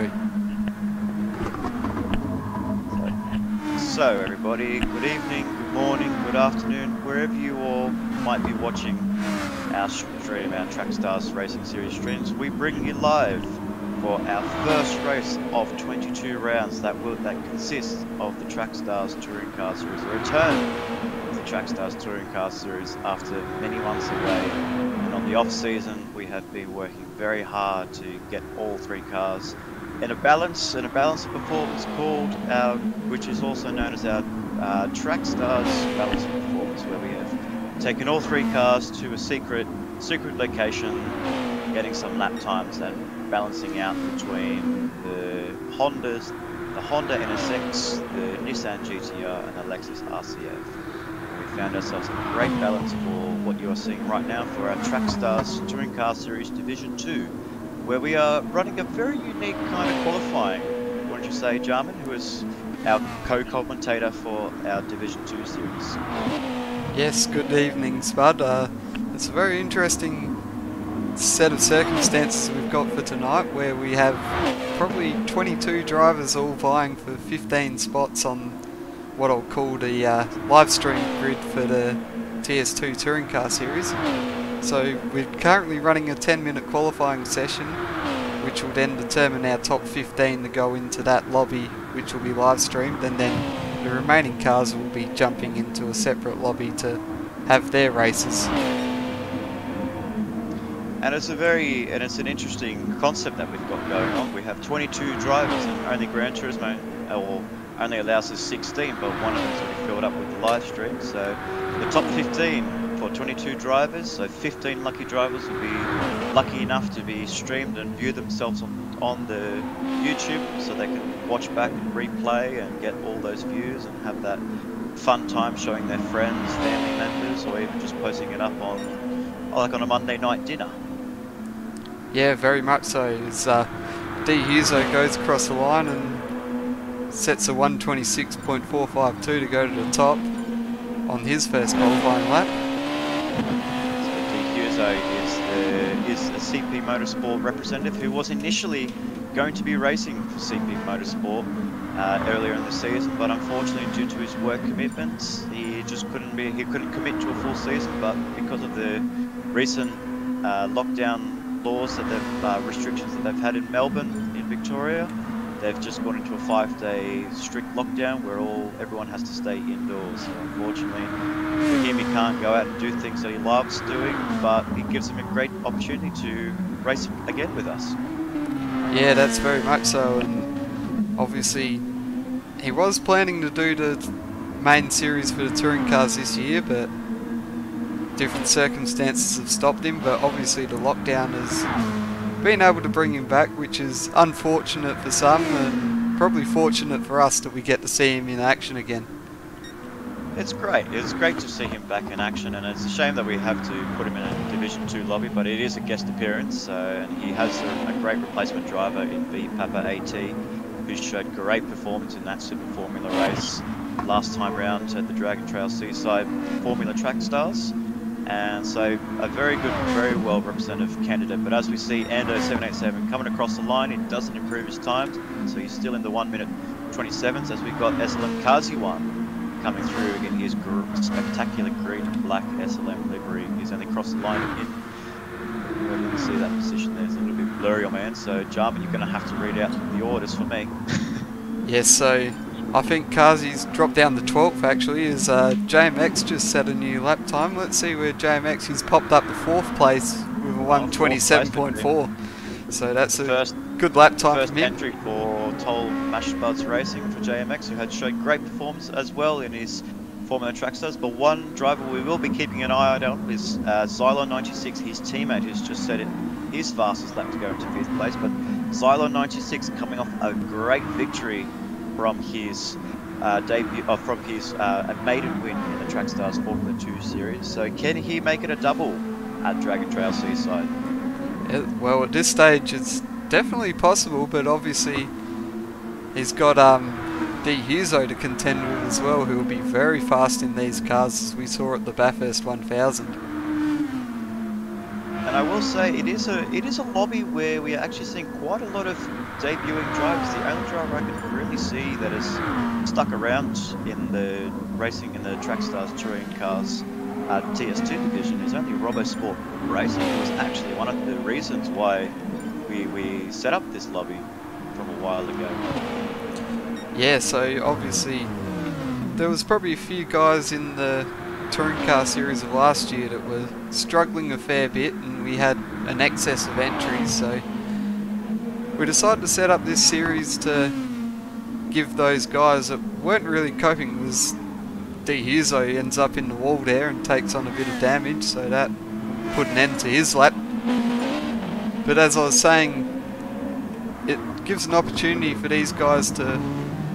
go. So everybody, good evening, good morning, good afternoon, wherever you all might be watching our stream, our Trackstars Racing Series streams. We bring you live for our first race of 22 rounds that consists of the Trackstars Touring Car Series, the return of the Trackstars Touring Car Series after many months away. And on the off season, we have been working very hard to get all three cars in a balance of performance called which is also known as our Trackstars Balance of Performance, where we have taken all three cars to a secret location, getting some lap times and balancing out between the Honda NSX, the Nissan GTR, and the Lexus RCF. We found ourselves a great balance for what you are seeing right now for our Trackstars Touring Car Series Division 2, where we are running a very unique kind of qualifying. What did you say, Jarman, who is our co-commentator for our Division 2 series? Yes, good evening, Spud. It's a very interesting set of circumstances we've got for tonight, where we have probably 22 drivers all vying for 15 spots on what I'll call the live stream grid for the TS2 Touring Car Series. So we're currently running a 10-minute qualifying session, which will then determine our top 15 to go into that lobby, which will be live streamed, and then the remaining cars will be jumping into a separate lobby to have their races. And it's an interesting concept that we've got going on. We have 22 drivers, and only Gran Turismo only allows us 16, but one of them's already filled up with the live stream. So the top 15 for 22 drivers, so 15 lucky drivers will be lucky enough to be streamed and view themselves on the YouTube, so they can watch back and replay and get all those views and have that fun time showing their friends, family members, or even just posting it up on, like on a Monday night dinner. Yeah, very much so. As D. Huzo goes across the line and sets a 126.452 to go to the top on his first qualifying lap. So D. Huzo is the CP Motorsport representative who was initially going to be racing for CP Motorsport earlier in the season, but unfortunately due to his work commitments, he couldn't commit to a full season. But because of the recent lockdown laws that restrictions that they've had in Melbourne, in Victoria, they've just gone into a 5-day strict lockdown where everyone has to stay indoors. So unfortunately for him, he can't go out and do things that he loves doing, but it gives him a great opportunity to race again with us. Yeah, that's very much so, and obviously he was planning to do the main series for the touring cars this year, but different circumstances have stopped him. But obviously the lockdown has been able to bring him back, which is unfortunate for some and probably fortunate for us that we get to see him in action again. It's great. It's great to see him back in action, and it's a shame that we have to put him in a Division 2 lobby, but it is a guest appearance, and he has a great replacement driver in V Papa AT, who showed great performance in that Super Formula race last time round at the Dragon Trail Seaside Formula Trackstars. And so a very good, very well representative candidate. But as we see Ando 787 coming across the line, it doesn't improve his times, so he's still in the 1 minute 27s, as we've got SLM Kazi1 coming through in his spectacular green and black SLM livery. He's only crossed the line in. You can see that position there. It's a little bit blurry on my end, so Jarman, you're going to have to read out the orders for me. Yes, so I think Kazi's dropped down to 12th actually, as JMX just set a new lap time. Let's see where JMX has popped up to 4th place with a 127.4. So that's a good lap time first for him. Entry for Toll Mash Buds Racing for JMX, who had showed great performance as well in his Formula Trackstars. But one driver we will be keeping an eye on is Xylon96, his teammate, who's just set it his fastest lap to go into 5th place. But Xylon96 coming off a great victory from his debut, from his maiden win in the Trackstars Formula 2 series. So can he make it a double at Dragon Trail Seaside? Yeah, well, at this stage it's definitely possible, but obviously he's got D. Huzo to contend with as well, who will be very fast in these cars, as we saw at the Bathurst 1000. And I will say it is a lobby where we are actually seeing quite a lot of debuting drivers. The only driver I can really see that has stuck around in the racing in the Trackstars touring cars TS2 division is only RoboSport Racing. It was actually one of the reasons why we set up this lobby from a while ago. Yeah, so obviously there was probably a few guys in the touring car series of last year that were struggling a fair bit, and we had an excess of entries, so we decided to set up this series to give those guys that weren't really coping. Was Huzo ends up in the wall there and takes on a bit of damage, so that put an end to his lap. But as I was saying, it gives an opportunity for these guys to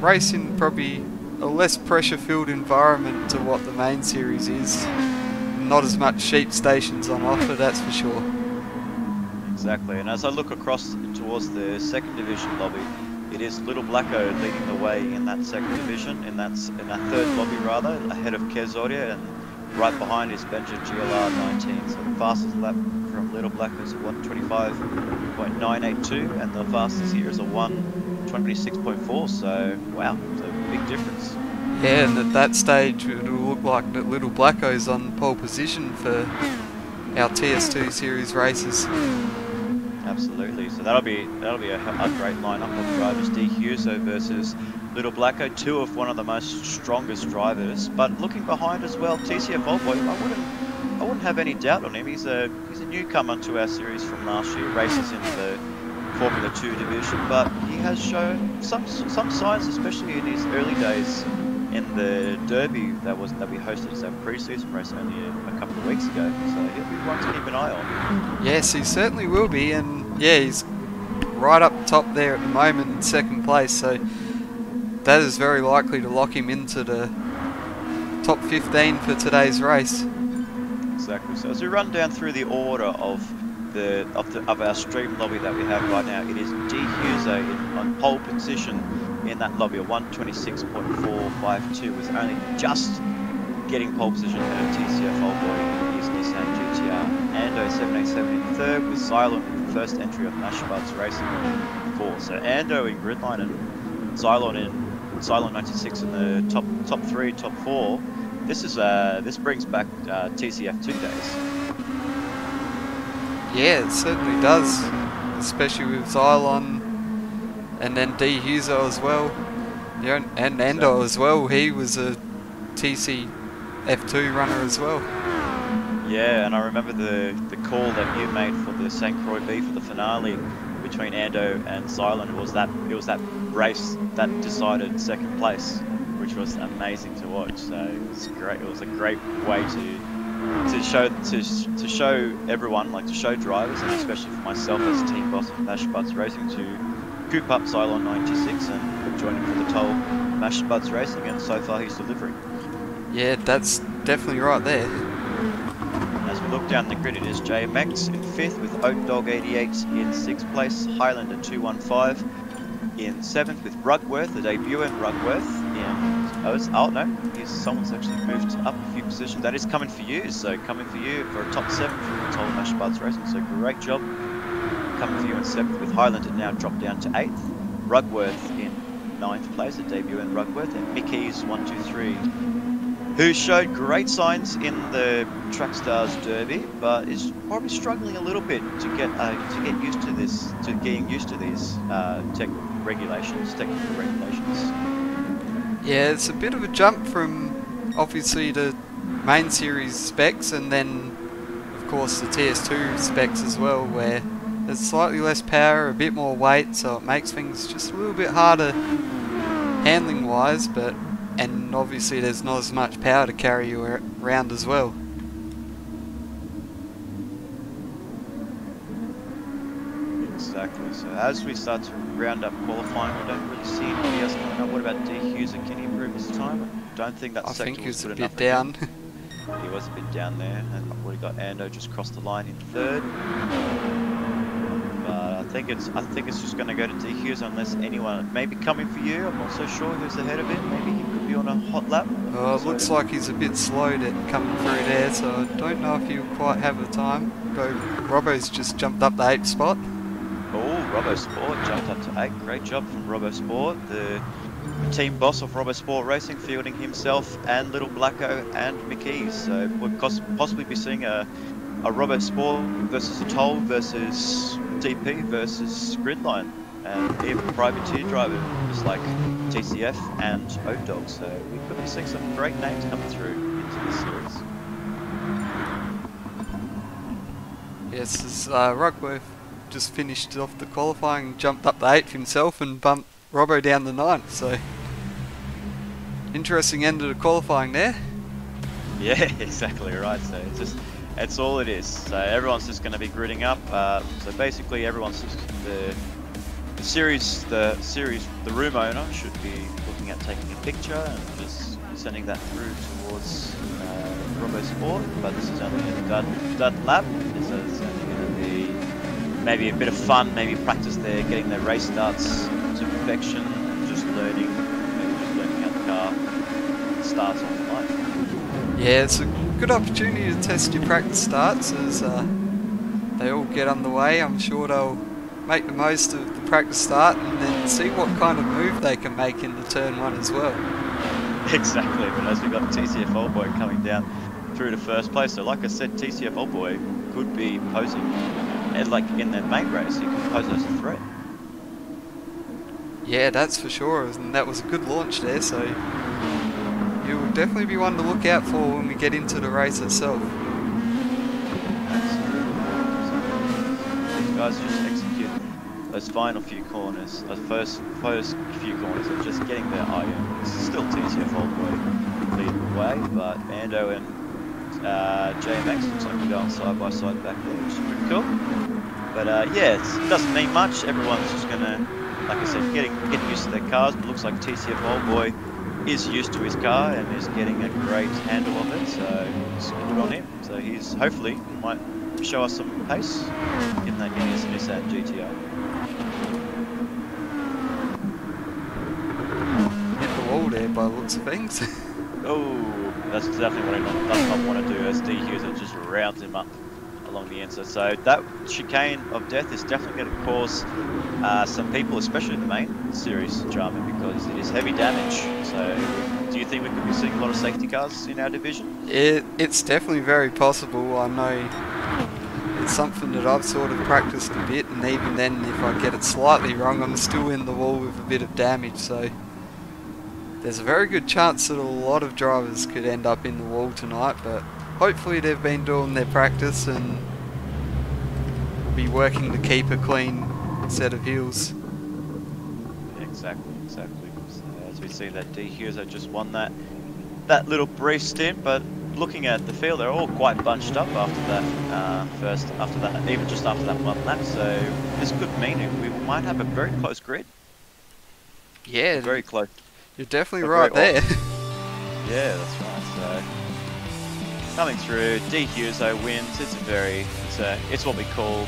race in probably a less pressure-filled environment to what the main series is. Not as much sheep stations on offer, that's for sure. Exactly, and as I look across towards the second division lobby, it is Little Blacko leading the way in that second division, in that third lobby rather, ahead of Kezoria, and right behind is Benja GLR 19. So the fastest lap from Little Blacko is a 125.982, and the fastest here is a 126.4. So wow, it's a big difference. Yeah, and at that stage it will look like that Little Blacko's on pole position for our TS2 series races. Absolutely. So that'll be a great lineup of drivers. D Huso versus Little Blacko, two of one of the most strongest drivers. But looking behind as well, TCF Oldboy, I wouldn't have any doubt on him. He's a newcomer to our series from last year. Races in the Formula 2 division, but he has shown some signs, especially in his early days in the Derby that we hosted as our pre-season race only a couple of weeks ago. So he'll be one to keep an eye on. Yes, he certainly will be, and yeah, he's right up top there at the moment in second place, so that is very likely to lock him into the top 15 for today's race. Exactly. So as we run down through the order of our stream lobby that we have right now, it is D Huso on pole position in that lobby, a 126.452, was only just getting pole position ahead of TCF Oldboy in his Nissan GTR. Ando 787 in third, with Cylon in the first entry of Mashbuds Racing in fourth. So Ando in gridline and Cylon 96 in the top three, top four. This brings back TCF 2 days. Yeah, it certainly does, especially with Xylon and then D Huso as well. Yeah, and Endo as well. He was a TC F2 runner as well. Yeah, and I remember the call that you made for the St. Croix B for the finale between Ando and Xylon. It was that race that decided second place, which was amazing to watch. So it was great. It was a great way to show everyone, like to show drivers, and especially for myself as team boss of Mashbuds Racing, to scoop up Cylon 96 and join him for the toll Mashbuds Racing, and so far he's delivering. Yeah, that's definitely right there. As we look down the grid, it is JMX in 5th, with Oat Dog 88 in 6th place, Highlander 215 in 7th, with Rugworth, the debut in Rugworth in... someone's actually moved up a few positions. That is coming for you, so coming for you for a top 7 from the toll Mashbuds Racing, so great job. Coming for you in 7th, with Highlander now dropped down to 8th, Rugworth in 9th place, a debut in Rugworth, and Mickey's 123, who showed great signs in the Trackstars Derby, but is probably struggling a little bit to get used to this, to getting used to these technical regulations. Yeah, it's a bit of a jump from obviously the main series specs, and then of course the TS2 specs as well, where there's slightly less power, a bit more weight, so it makes things just a little bit harder handling wise, and obviously there's not as much power to carry you around as well. Exactly. So as we start to round up qualifying, I don't really see anybody else coming up. What about D Hughes? Can he improve his time? I don't think that sector was good enough. I think he was a bit down. He was a bit down there, and we got Ando just crossed the line in 3rd. But I think it's just going to go to D Hughes unless anyone maybe coming for you. I'm not so sure who's ahead of him. Maybe he could be on a hot lap. It looks like he's a bit slow coming through there, so I don't know if he'll quite have the time. Robbo's just jumped up the 8th spot. Oh, Robbo Sport jumped up to 8. Great job from Robbo Sport, the team boss of Robbo Sport Racing, fielding himself and Little Blacko and Mickey. So we'll possibly be seeing a Robbo Sport versus a Toll versus DP versus Gridline, and even privateer drivers like TCF and Oat Dog. So we could be seeing some great names coming through into this series. Yes, as Rugworth just finished off the qualifying, jumped up the 8th himself and bumped Robbo down the 9th. So interesting end of the qualifying there. Yeah, exactly right. So it's all it is. So everyone's just going to be gridding up. So basically, everyone's just the room owner should be looking at taking a picture and just sending that through towards Robbo Sport. But this is only in the dud lab. So it's only going to be maybe a bit of fun, maybe practice there, getting their race starts to perfection, and just learning how the car starts on the line. Yeah, it's a good opportunity to test your practice starts as they all get underway. I'm sure they'll make the most of the practice start and then see what kind of move they can make in the turn 1 as well. Exactly, but as we got TCF Old Boy coming down through to first place, so like I said, TCF Old Boy could be posing, and like in the main race, he could pose as a threat. Yeah, that's for sure, and that was a good launch there, so you'll definitely be one to look out for when we get into the race itself. These guys just execute those final few corners, those first few corners of just getting their eye in. It's still TCF Old Boy leading the way, but Ando and JMX looks like we're going side by side back there, which is pretty cool. But yeah, it doesn't mean much. Everyone's just gonna, like I said, getting used to their cars. But it looks like TCF Old Boy is used to his car and is getting a great handle of it, so it's good on him. So he's hopefully might show us some pace in his Nissan GTR. Hit the wall there by the looks of things. Oh, that's definitely what he does not want to do, as D Hughes just rounds him up along the inside. So that chicane of death is definitely going to cause some people, especially in the main series, drama, because it is heavy damage. So do you think we could be seeing a lot of safety cars in our division? It's definitely very possible. I know it's something that I've sort of practiced a bit, and even then if I get it slightly wrong, I'm still in the wall with a bit of damage. So there's a very good chance that a lot of drivers could end up in the wall tonight, but hopefully they've been doing their practice and will be working to keep a clean set of heels. Exactly. So as we see that D Hughes had just won that little brief stint, but looking at the field, they're all quite bunched up after that even just after that one lap. So this could mean we might have a very close grid. Yeah, very close. You're definitely right there. Yeah, that's right. So coming through, D Hughes wins. It's what we call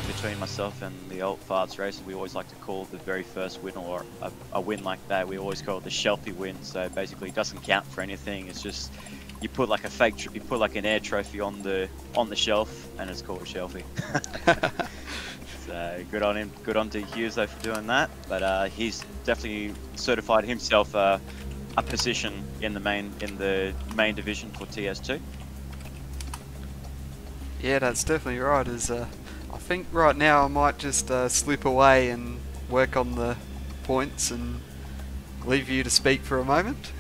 between myself and the old farts race, we always like to call the very first win, or a win like that, we always call it the shelfie win. So basically it doesn't count for anything. It's just you put like a fake trip, you put like an air trophy on the shelf, and it's called a shelfie. So good on him, good on D Hughes though for doing that. But he's definitely certified himself a position in the main division for TS2. Yeah, that's definitely right. I think right now I might just slip away and work on the points and leave you to speak for a moment.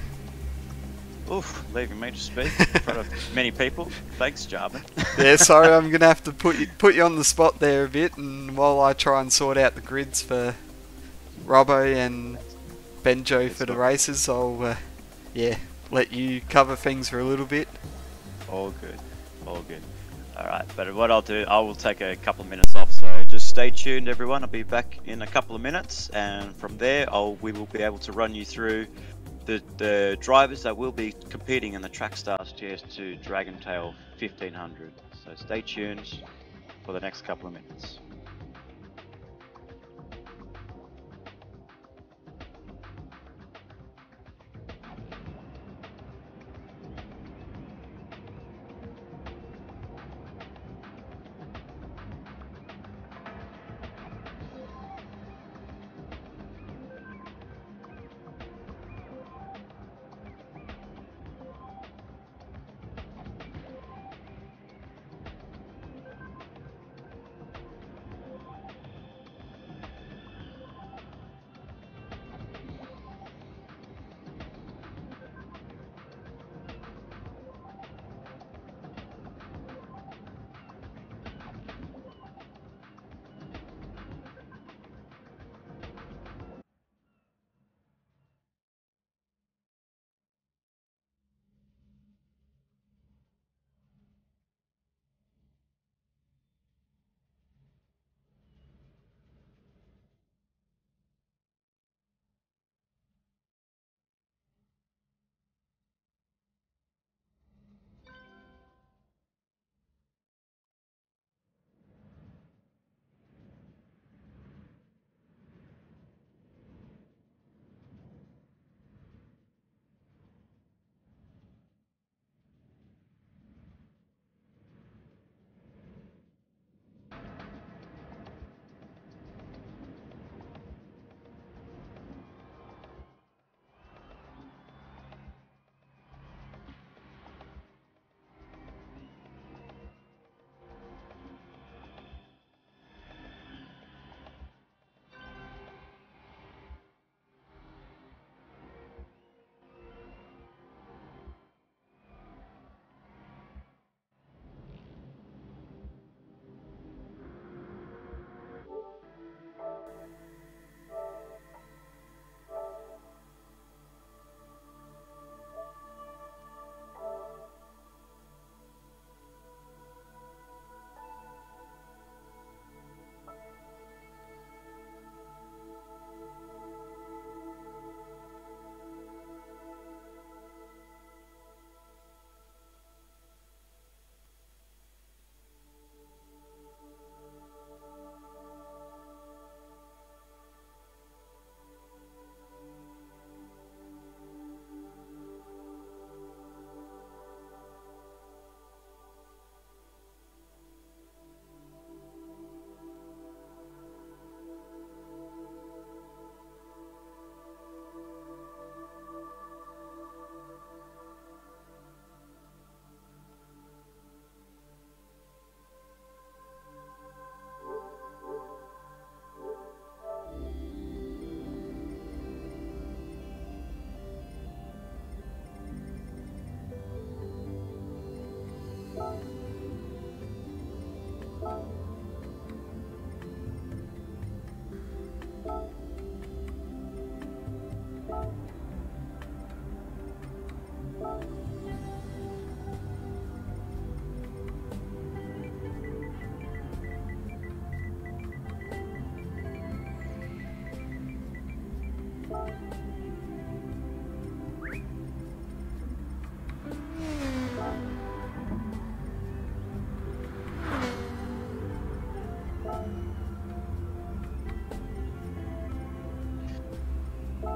Oof, leaving me to speak in front of many people. Thanks, Jarman. Yeah, sorry, I'm going to have to put you on the spot there a bit, and while I try and sort out the grids for Robbo and Benjo for the races, I'll let you cover things for a little bit. All good. Alright, but what I'll do, I will take a couple of minutes off, so just stay tuned everyone. I'll be back in a couple of minutes, and from there we will be able to run you through the drivers that will be competing in the Trackstars TS2 Dragon Tail 1500. So stay tuned for the next couple of minutes.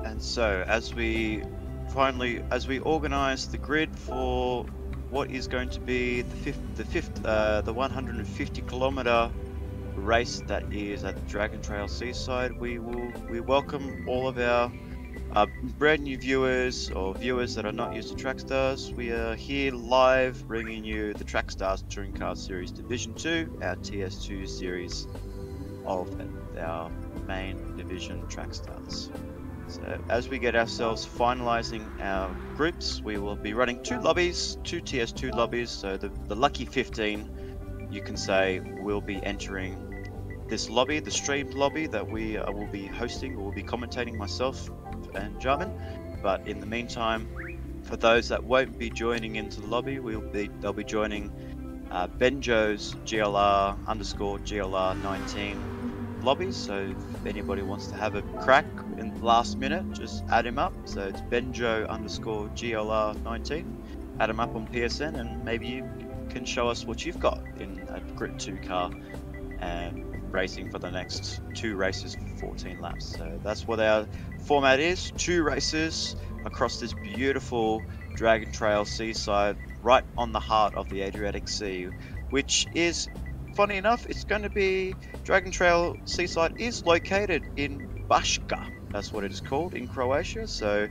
And so, as we organise the grid for what is going to be the 150-kilometre race that is at Dragon Trail Seaside, we welcome all of our brand new viewers or viewers that are not used to Trackstars. We are here live bringing you the Trackstars Touring Car Series Division 2, our TS2 series of our main division Trackstars. So as we get ourselves finalising our groups, we will be running two TS2 lobbies. So the lucky 15, you can say, will be entering this lobby, the streamed lobby that we will be hosting, or will be commentating myself and Jarman. But in the meantime, for those that won't be joining into the lobby, they'll be joining Benjo's GLR_GLR 19 lobby. So if anybody wants to have a crack in the last minute, just add him up. So it's Benjo_GLR 19. Add him up on PSN, and maybe you can show us what you've got in a Grip 2 car and racing for the next 2 races for 14 laps. So that's what our format is: 2 races across this beautiful Dragon Trail Seaside, right on the heart of the Adriatic Sea, which is, funny enough, it's going to be, Dragon Trail Seaside is located in Baška. That's what it is called in Croatia. So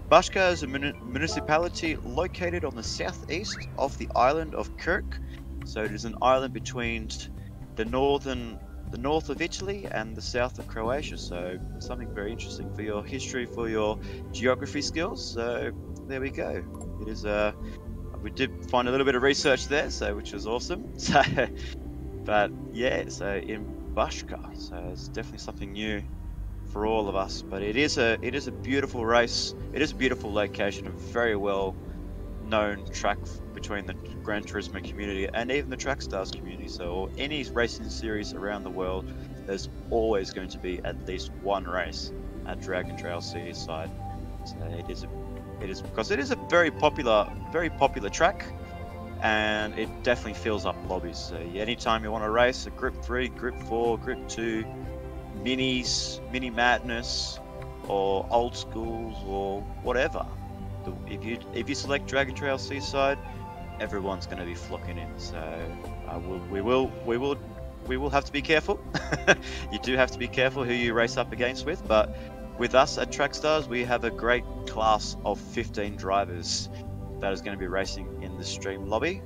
Baška is a municipality located on the southeast of the island of Krk. So it is an island between the north of Italy and the south of Croatia. So something very interesting for your history, for your geography skills. So there we go. It is we did find a little bit of research there, so which was awesome. So, but yeah, so in Baška, so it's definitely something new for all of us. But it is a beautiful race. It is a beautiful location, a very well known track between the Gran Turismo community and even the Trackstars community. So any racing series around the world, there's always going to be at least one race at Dragon Trail Seaside. So it is because it is a very popular track, and it definitely fills up lobbies. So anytime you want to race a Grip 3, Grip 4, Grip 2, minis, Mini Madness, or old schools, or whatever, if you select Dragon Trail Seaside, everyone's going to be flocking in. So we will have to be careful. You do have to be careful who you race up against with, but with us at Trackstars, we have a great class of 15 drivers that is going to be racing in the stream lobby.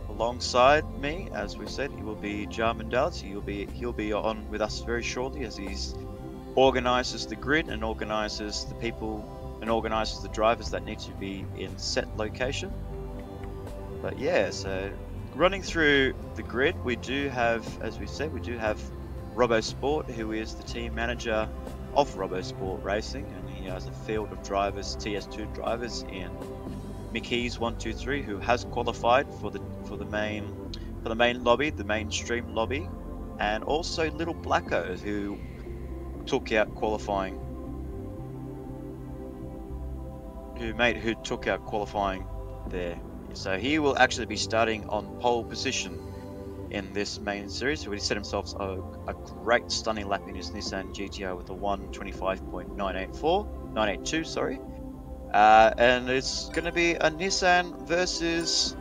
Alongside me, as we said, he will be Jarman Dowds. He'll be on with us very shortly, as he organises the grid and organises the people and organises the drivers that need to be in set location. But yeah, so running through the grid, we do have, as we said, RoboSport, who is the team manager of RoboSport Racing, and he has a field of drivers, TS2 drivers in Mickey's 123, who has qualified for the main lobby, the mainstream lobby, and also Little Blacko, who took out qualifying, who took out qualifying there. So he will actually be starting on pole position in this main series. So he set himself a great stunning lap in his Nissan GTR with a 1:25.982, sorry. And it's going to be a Nissan versus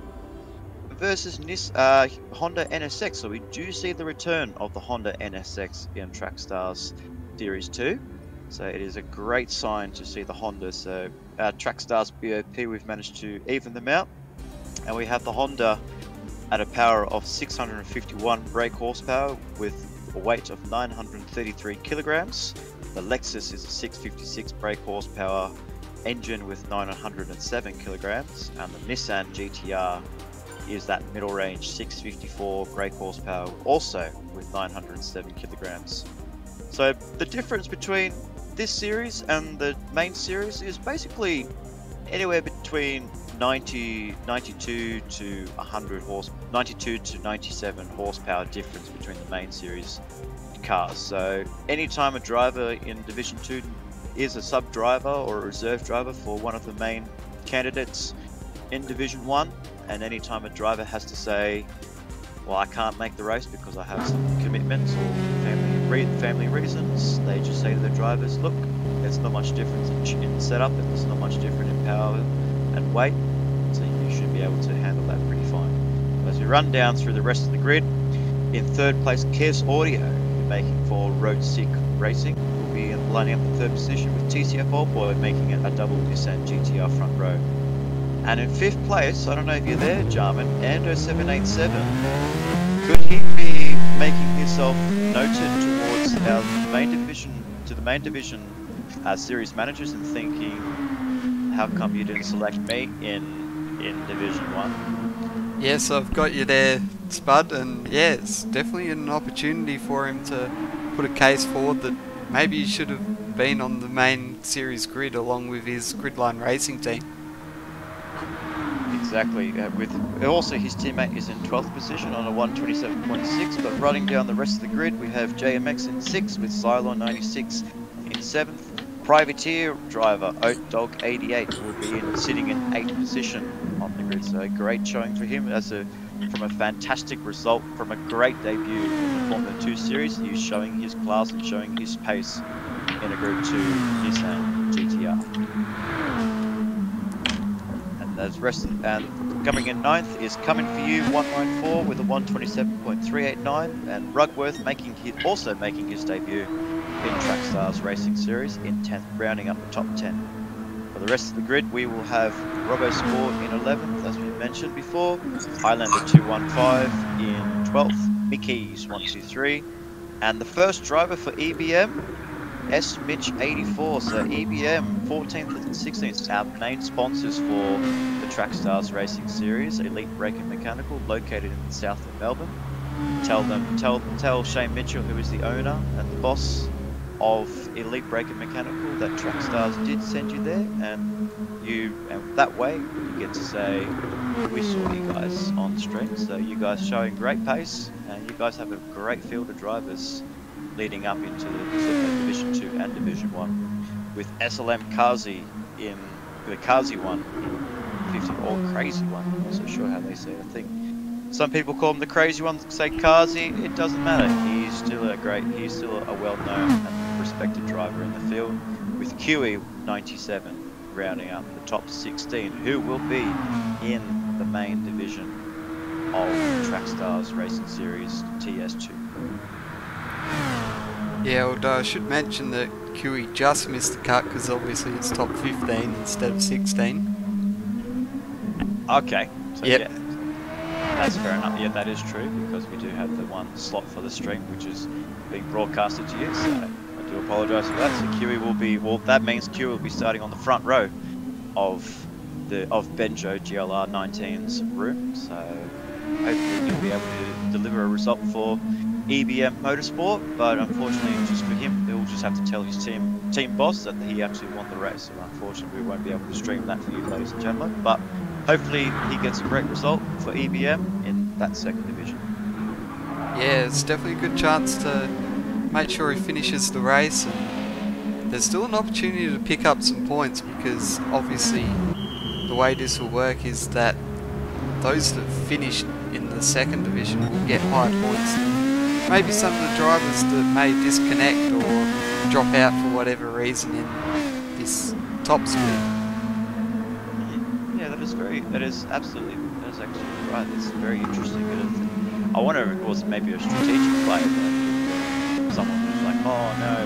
Honda NSX. So we do see the return of the Honda NSX in Trackstars Series 2. So it is a great sign to see the Honda. So our Trackstars BOP, we've managed to even them out. And we have the Honda at a power of 651 brake horsepower with a weight of 933 kilograms. The Lexus is a 656 brake horsepower engine with 907 kilograms. And the Nissan GTR is that middle range 654 brake horsepower, also with 907 kilograms. So the difference between this series and the main series is basically anywhere between 92 to 97 horsepower difference between the main series cars. So anytime a driver in Division 2 is a sub driver or a reserve driver for one of the main candidates in Division 1, and anytime a driver has to say, well, I can't make the race because I have some commitments or family reasons, they just say to the drivers, look, there's not much difference in setup, and there's not much different in power and weight, so you should be able to handle that pretty fine. As we run down through the rest of the grid, in third place, Chaos Audio, making for Road Sick Racing, will be lining up in third position with TCF Old Boy making it a double Nissan GTR front row. And in fifth place, I don't know if you're there, Jarman, Ando787. Could he be making himself noted towards our main division, to the main division series managers, and thinking, how come you didn't select me in Division 1? Yes, I've got you there, Spud, and yeah, it's definitely an opportunity for him to put a case forward that maybe he should have been on the main series grid along with his Gridline Racing team. Exactly. With also his teammate is in 12th position on a 127.6, but running down the rest of the grid, we have JMX in 6th with Cylon 96 in 7th. Privateer driver Oat Dog 88 will be sitting in 8th position on the grid. So a great showing for him from a fantastic result from a great debut in the Formula 2 series. He's showing his class and showing his pace in a Group 2 Nissan GTR. And coming in 9th is Coming For You 194 with a 127.389, and Rugworth also making his debut in Trackstars Racing Series in 10th, rounding up the top 10. For the rest of the grid, we will have RoboSport in 11th, as we mentioned before, Highlander 215 in 12th, Mickey's 123, and the first driver for EBM, S Mitch 84. So EBM 14th and 16th, our main sponsors for the Trackstars Racing Series, Elite Brake and Mechanical, located in the south of Melbourne. Tell Shane Mitchell, who is the owner and the boss of Elite Brake and Mechanical, that Trackstars did send you there, and that way you get to say we saw you guys on stream. So you guys showing great pace, and you guys have a great field of drivers leading up into the Division 2 and Division 1, with SLM Kazi in the Kazi one in 15, or Crazy One. I'm not so sure how they say it. I think some people call him the Crazy One, say Kazi. It doesn't matter. He's still a well-known and respected driver in the field, with QE 97 rounding up the top 16, who will be in the main division of Trackstars Racing Series TS2. Yeah, although I should mention that QE just missed the cut because obviously it's top 15 instead of 16. Okay, so yep. Yeah, that's fair enough. Yeah, that is true, because we do have the one slot for the stream which is being broadcasted to you, so I do apologise for that. So QE will be, well, that means QE will be starting on the front row of Benjo GLR 19's room, so hopefully he'll be able to deliver a result for EBM Motorsport, but unfortunately just for him, he'll just have to tell his team boss that he actually won the race, so unfortunately we won't be able to stream that for you, ladies and gentlemen, but hopefully he gets a great result for EBM in that second division. Yeah, it's definitely a good chance to make sure he finishes the race, and there's still an opportunity to pick up some points, because obviously the way this will work is that those that finished in the second division will get high points. Maybe some of the drivers that may disconnect or drop out for whatever reason in this top split. Yeah, that is actually right. It's very interesting. I wonder if it was maybe a strategic play that someone was like, oh no,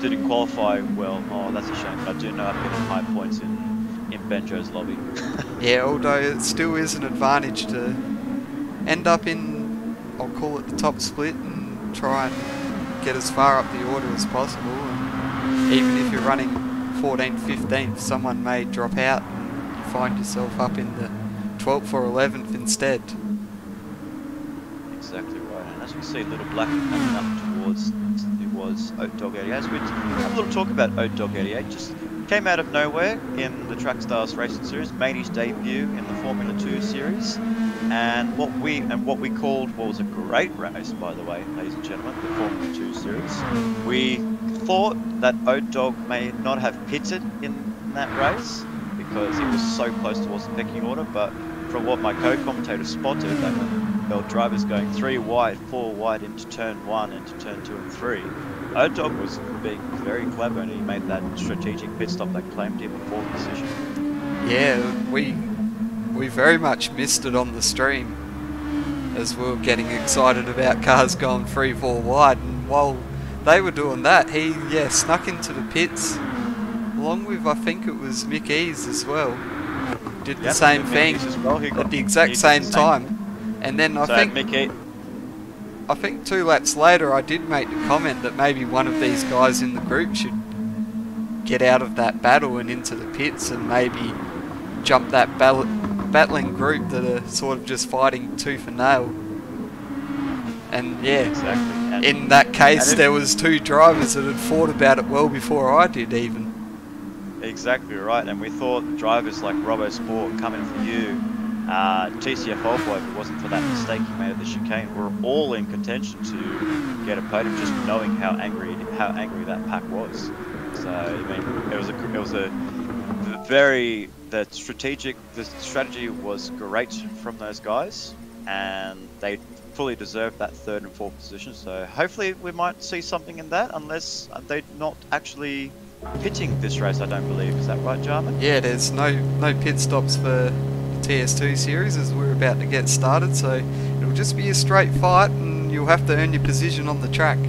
didn't qualify well. Oh, that's a shame. But I do know I'm getting high points in Benjo's lobby. Yeah, although it still is an advantage to end up in, I'll call it the top split, and try and get as far up the order as possible. And even if you're running 14th, 15th, someone may drop out and you find yourself up in the 12th or 11th instead. Exactly right. And as we see, Little Black coming up towards it was Oat Dog 88. As we have a little talk about Oat Dog 88, just came out of nowhere in the Trackstars Racing Series, made his debut in the Formula 2 series, and what we called, what was a great race, by the way, ladies and gentlemen, the Formula 2 series. We thought that Oat Dog may not have pitted in that race because he was so close towards the pecking order, but from what my co-commentator spotted, there were drivers going 3 wide, 4 wide into turn 1, into turn 2 and 3, Dog was being very clever and he made that strategic pit stop that claimed him a pole position. Yeah, we very much missed it on the stream as we were getting excited about cars going 3-4 wide, and while they were doing that, he snuck into the pits along with, I think it was Mick Ease as well. Did the same thing at the exact same time. And then I think 2 laps later I did make the comment that maybe one of these guys in the group should get out of that battle and into the pits and maybe jump that battling group that are sort of just fighting tooth and nail. And yeah, exactly. And in that case there was 2 drivers that had thought about it well before I did even. Exactly right, and we thought drivers like Robbo Sport coming for you, TCF Oldboy, if it wasn't for that mistake he made at the chicane, were all in contention to get a podium, just knowing how angry that pack was. So I mean, the strategy was great from those guys, and they fully deserved that 3rd and 4th position. So hopefully we might see something in that, unless they're not actually pitting this race, I don't believe. Is that right, Jarman? Yeah, there's no pit stops for the TS2 series as we're about to get started, so it'll just be a straight fight and you'll have to earn your position on the track.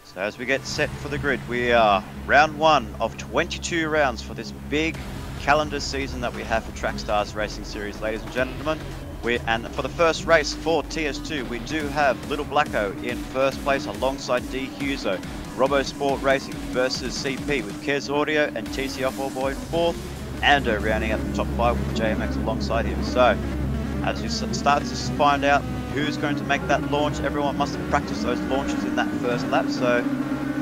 So as we get set for the grid, we are round 1 of 22 rounds for this big calendar season that we have for Trackstars Racing Series, ladies and gentlemen. And for the first race for TS2, we do have Little Blacko in first place alongside D. Huso. Robbo Sport Racing versus CP with Kez Audio and TCF All-Boy in 4th. Ando rounding out the top 5 with JMX alongside him. So, as we start to find out who's going to make that launch, everyone must have practiced those launches in that first lap. So,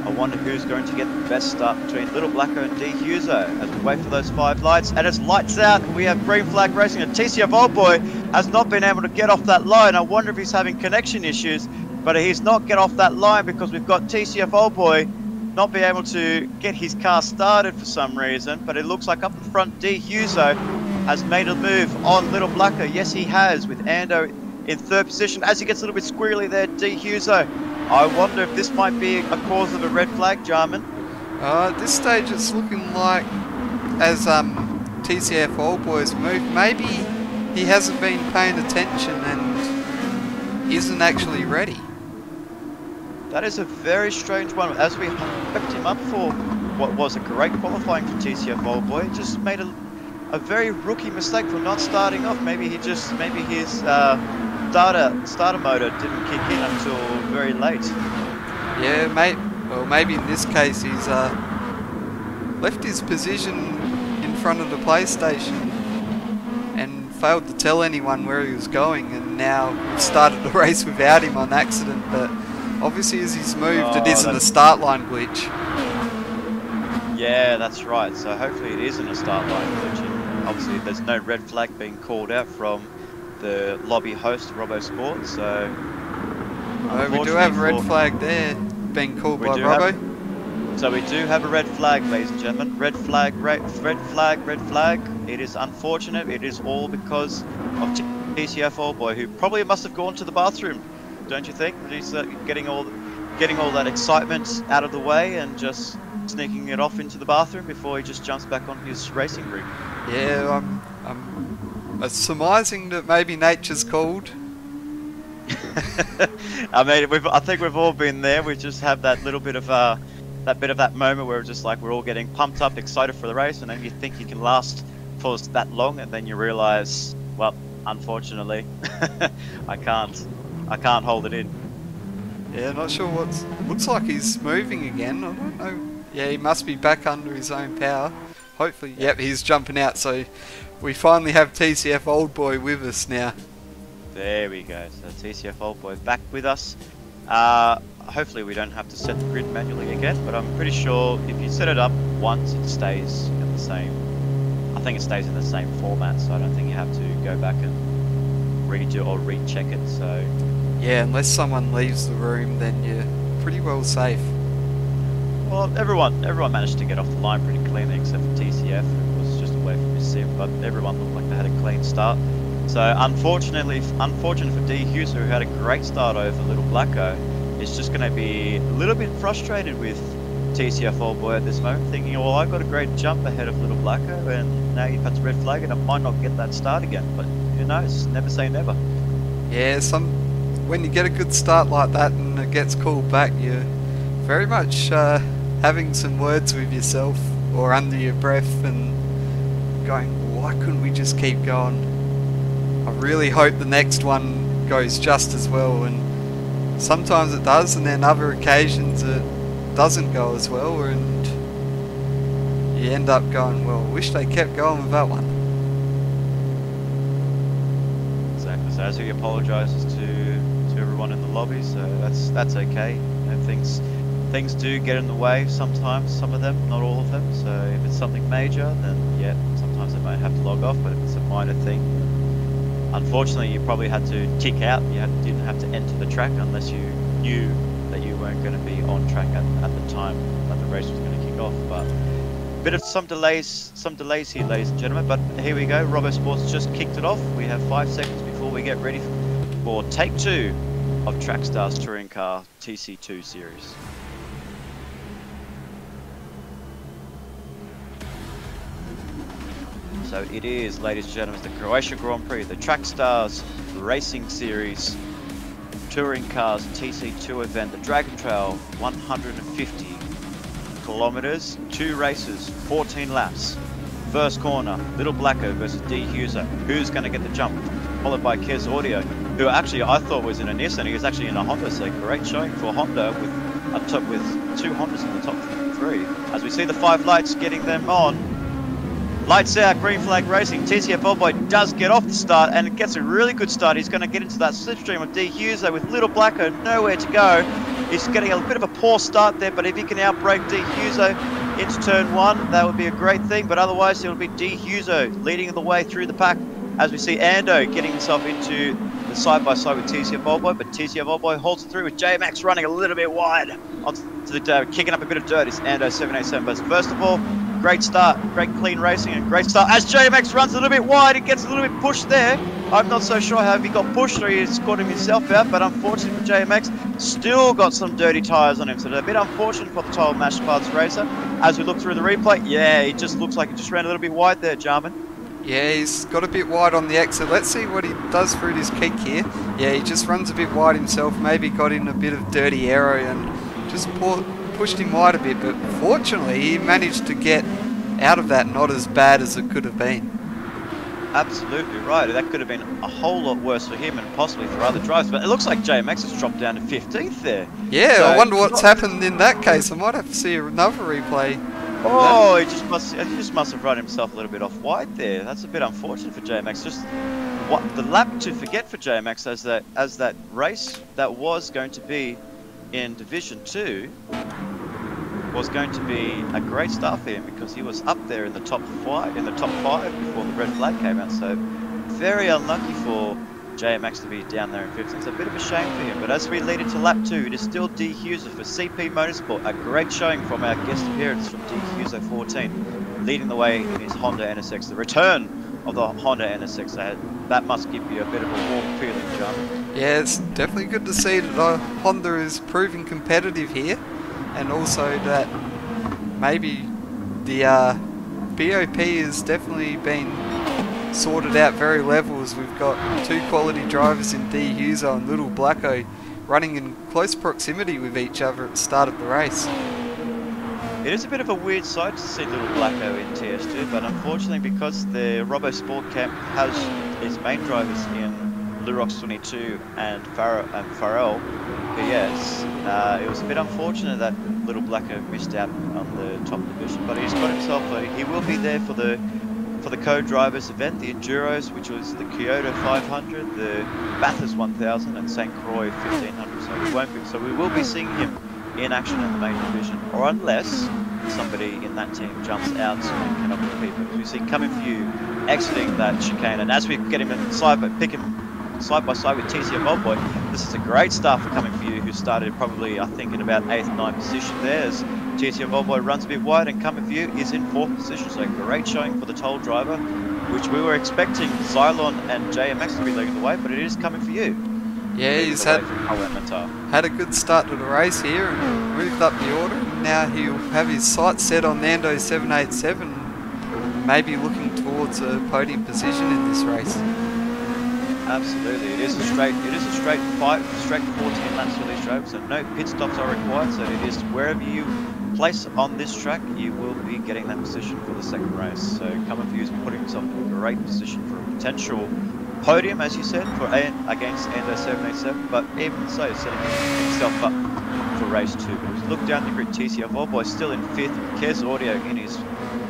I wonder who's going to get the best start between Little Blacko and D. Huso as we wait for those 5 lights. And it's lights out. We have green flag racing, and TCF Oldboy has not been able to get off that line. I wonder if he's having connection issues, but he's not get off that line because we've got TCF Oldboy not being able to get his car started for some reason. But it looks like up the front, D. Huso has made a move on Little Blacko. Yes, he has, with Ando in 3rd position. As he gets a little bit squirrely there, D. Huso. I wonder if this might be a cause of a red flag, Jarman. At this stage it's looking like, as TCF Oldboy's moved, maybe he hasn't been paying attention and isn't actually ready. That is a very strange one. As we hyped him up for what was a great qualifying for TCF Oldboy, just made a very rookie mistake for not starting off. Maybe his starter motor didn't kick in until very late. Yeah, mate. Well, maybe in this case he's left his position in front of the PlayStation and failed to tell anyone where he was going, and now started the race without him on accident. But obviously as he's moved, it isn't a start line glitch. Yeah, that's right. So hopefully it isn't a start line glitch. And obviously there's no red flag being called out from the lobby host, Robbo Sport. So we do have a red flag there being called by Robbo. So we do have a red flag, ladies and gentlemen. Red flag, red flag, red flag. It is unfortunate. It is all because of TCF Oldboy, who probably must have gone to the bathroom, don't you think? He's getting all that excitement out of the way and just sneaking it off into the bathroom before he just jumps back on his racing rig. Yeah, I'm surmising that maybe nature's called. I mean, I think we've all been there. We just have that little bit of that moment where it's just like we're all getting pumped up, excited for the race, and then you think you can last for that long, and then you realise, well, unfortunately, I can't hold it in. Yeah, not sure looks like he's moving again. I don't know. Yeah, he must be back under his own power. Hopefully, yep, he's jumping out. So we finally have TCF Oldboy with us now. There we go. So TCF Oldboy back with us. Hopefully we don't have to set the grid manually again, but I'm pretty sure if you set it up once, it stays in the same. I think it stays in the same format, so I don't think you have to go back and redo or recheck it. So yeah, unless someone leaves the room, then you're pretty well safe. Well, everyone managed to get off the line pretty cleanly, except for TCF, who was just away from his sim, but everyone looked like they had a clean start. So unfortunate for D. Hughes, who had a great start over Little Blacko, is just going to be a little bit frustrated with TCF Old Boy at this moment, thinking, well, I got a great jump ahead of Little Blacko, and now you've had to red flag, and I might not get that start again. But who knows? Never say never. Yeah, when you get a good start like that and it gets called back, you're very much having some words with yourself or under your breath and going, why couldn't we just keep going? I really hope the next one goes just as well, and sometimes it does, and then other occasions it doesn't go as well, and you end up going, well, wish they kept going with that one. Exactly. So as he apologises to everyone in the lobby, so that's okay. You know, things do get in the way sometimes, some of them, not all of them. So if it's something major, then yeah, sometimes they might have to log off. But if it's a minor thing, unfortunately, you probably had to kick out. You didn't have to enter the track unless you knew that you weren't going to be on track at the time that the race was going to kick off. But a bit of some delays here, ladies and gentlemen. But here we go. Robo Sports just kicked it off. We have 5 seconds before we get ready for take 2 of Trackstars Touring Car TC2 series. So it is, ladies and gentlemen, the Croatia Grand Prix, the Trackstars Racing Series Touring Cars TC2 event, the Dragon Trail, 150 kilometers, 2 races, 14 laps. First corner, Little Blacko versus D. Hughes. Who's going to get the jump? Followed by Kes Audio, who actually I thought was in a Nissan. He was actually in a Honda, so great showing for Honda with 2 Hondas in the top 3. As we see the 5 lights getting them on. Lights out, green flag racing. TCF Old Boy does get off the start and it gets a really good start. He's going to get into that slipstream of D. Hughes with Little Blacko nowhere to go. He's getting a bit of a poor start there, but if he can outbrake D. Hughes into turn 1, that would be a great thing. But otherwise, it'll be D. Hughes leading the way through the pack as we see Ando getting himself into the side-by-side with TCF Old Boy, but TCF Old Boy holds it through with JMX running a little bit wide onto the kicking up a bit of dirt. It's Ando 787. But first of all, great start, great clean racing and great start. As JMX runs a little bit wide, it gets a little bit pushed there. I'm not so sure how he got pushed or he's caught himself out, but unfortunately for JMX, still got some dirty tyres on him. So it's a bit unfortunate for the Tile Mash Parts racer. As we look through the replay, yeah, it just looks like he just ran a little bit wide there, Jarman. Yeah, he's got a bit wide on the exit. Let's see what he does through this kick here. Yeah, he just runs a bit wide himself, maybe got in a bit of dirty aero and just pushed him wide a bit, but fortunately he managed to get out of that not as bad as it could have been. Absolutely right. That could have been a whole lot worse for him and possibly for other drivers, but it looks like JMX has dropped down to 15th there. Yeah, so I wonder what's happened in that case. I might have to see another replay. Oh, he just must have run himself a little bit off wide there. That's a bit unfortunate for JMX. Just what the lap to forget for JMX as that race that was going to be in Division 2 was going to be a great start for him because he was up there in the top 5 before the red flag came out. So very unlucky for JMX to be down there in 5th. It's a bit of a shame for him, but as we lead into lap 2, it is still D. Hughes for CP Motorsport. A great showing from our guest appearance from D. Hughes 14, leading the way in his Honda NSX. The return of the Honda NSX, that must give you a bit of a warm feeling, John. Yeah, it's definitely good to see that Honda is proving competitive here, and also that maybe the BOP has definitely been sorted out very level, as we've got 2 quality drivers in D. Hughes and Little Blacko running in close proximity with each other at the start of the race. It is a bit of a weird sight to see Little Blacko in TS2, but unfortunately because the Robo Sport Camp has its main drivers in Lurox 22 and Farrell, yes, it was a bit unfortunate that Little Blacko missed out on the top division, but he's got himself he will be there for the co-drivers event, the Enduros, which was the Kyoto 500, the Bathurst 1000 and St. Croix 1500, so we will be seeing him in action in the main division, or unless somebody in that team jumps out and cannot compete. Because we see Coming for You exiting that chicane, and as we get him pick him side by side with TCF Old Boy, this is a great start for Coming for You, who started probably, I think, in about 8th, 9th position there, as TCF Old Boy runs a bit wide and Coming for You is in 4th position. So great showing for the toll driver. which we were expecting Xylon and JMX to be leading the way, but it is coming for you. Yeah, he's had a good start to the race here and moved up the order. And now he'll have his sights set on Nando 787, maybe looking towards a podium position in this race. Absolutely, it is a straight fight, straight 14 laps for these drivers, and no pit stops are required. So it is wherever you place on this track, you will be getting that position for the second race. So coming for you is putting himself in a great position for a potential podium, as you said, for against Nando 787. But even so, setting himself up for race 2. But if you look down the grid, TCF Oldboy still in 5th, Kes Audio in his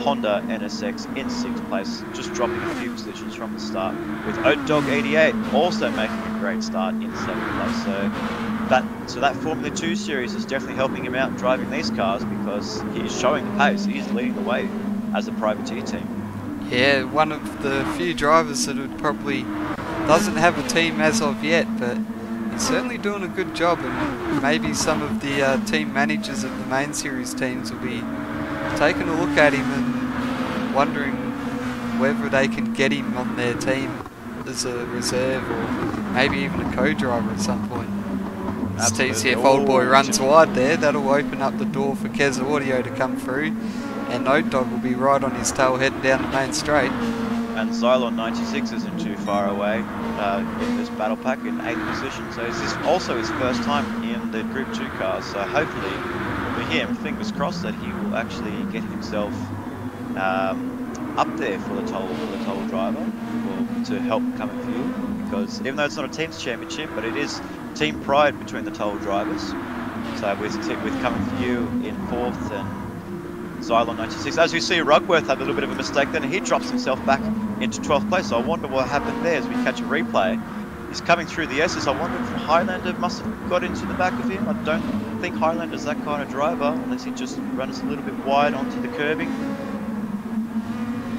Honda NSX in 6th place, just dropping a few positions from the start, with Oat Dog 88 also making a great start in 7th place. So that Formula 2 series is definitely helping him out driving these cars, because he's showing the pace. He's leading the way as a privateer team. Yeah, one of the few drivers that probably doesn't have a team as of yet, but he's certainly doing a good job, and maybe some of the team managers of the main series teams will be taking a look at him and wondering whether they can get him on their team as a reserve or maybe even a co-driver at some point. As TCF Oldboy runs wide there, that'll open up the door for Kes Audio to come through, and Oat Dog will be right on his tail heading down the main straight. And Xylon 96 isn't too far away in this battle pack in 8th position, so this is also his first time in the Group 2 cars, so hopefully for him, fingers crossed, that he will actually get himself up there for the toll driver, or to help coming for you, because even though it's not a team's championship, but it is team pride between the toll drivers. So with coming for you in 4th and Xylon 96, as we see Rugworth had a little bit of a mistake then, and he drops himself back into 12th place. So I wonder what happened there as we catch a replay. He's coming through the S's. I wonder if Highlander must have got into the back of him. I don't think Highlander's that kind of driver, unless he just runs a little bit wide onto the curbing.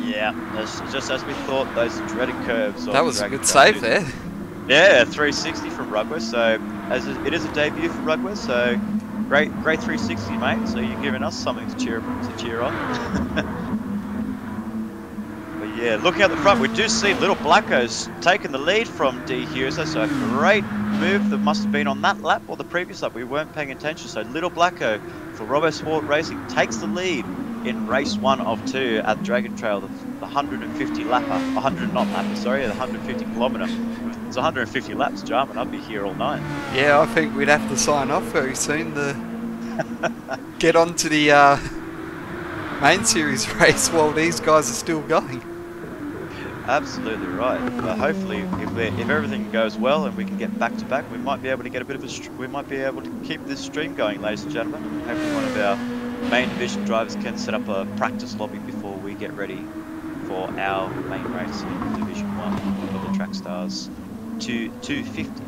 Yeah, that's just as we thought, those dreaded curves. That was a good save there. Yeah, 360 from Rugworth. So it is a debut for Rugworth. So great 360, mate. So you're giving us something to cheer on. But yeah, looking at the front, we do see Little Blacko's taking the lead from D Hughes. So a great move that must have been on that lap or the previous lap. We weren't paying attention. So Little Blacko for Robo Sport Racing takes the lead in race 1 of 2 at Dragon Trail, the 150 kilometre. It's 150 laps, Jarman. I'll be here all night. Yeah, I think we'd have to sign off very soon to get on to the main series race while these guys are still going. Absolutely right. But hopefully, if everything goes well and we can get back to back, we might be able to get a bit of we might be able to keep this stream going, ladies and gentlemen. Hopefully, one of our main division drivers can set up a practice lobby before we get ready for our main race in Division 1 of the Trackstars 250.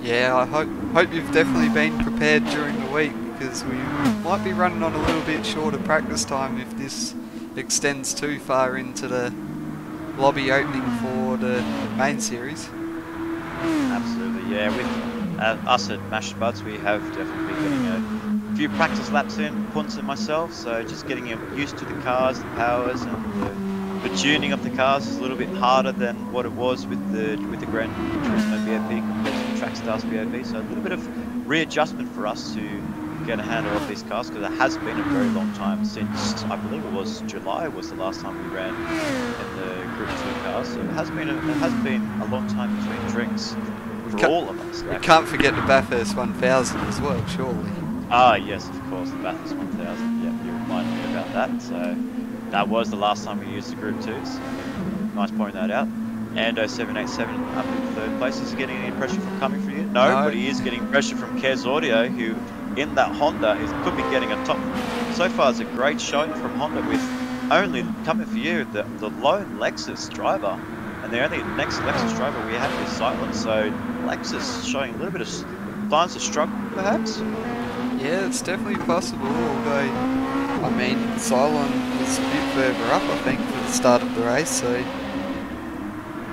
Yeah, I hope you've definitely been prepared during the week, because we might be running on a little bit short of practice time if this extends too far into the lobby opening for the main series. Absolutely, yeah. With us at Mash Buds, we have definitely been getting a few practice laps in, Punts and myself, so just getting used to the cars, the powers, and the tuning of the cars is a little bit harder than what it was with the Gran Turismo VIP compared to the Trackstars VIP. So a little bit of readjustment for us to get a handle of these cars, because it has been a very long time since, I believe it was July was the last time we ran in the Group 2 cars. So it has been a long time between drinks for all of us. We can't forget the Bathurst 1000 as well, surely. Ah, yes, of course, the Bathurst 1000. Yeah, you reminded me about that. So that was the last time we used the Group 2s. Nice pointing that out. Ando 787 up in 3rd place. Is he getting any pressure from coming for you? No, but he is getting pressure from Kes Audio, who in that Honda could be getting a top. So far, it's a great showing from Honda, with only coming for you the lone Lexus driver, and the only next Lexus driver we have is Silent. So Lexus showing a little bit of signs of struggle, perhaps. Yeah, it's definitely possible, although, I mean, Cylon was a bit further up, I think, for the start of the race, so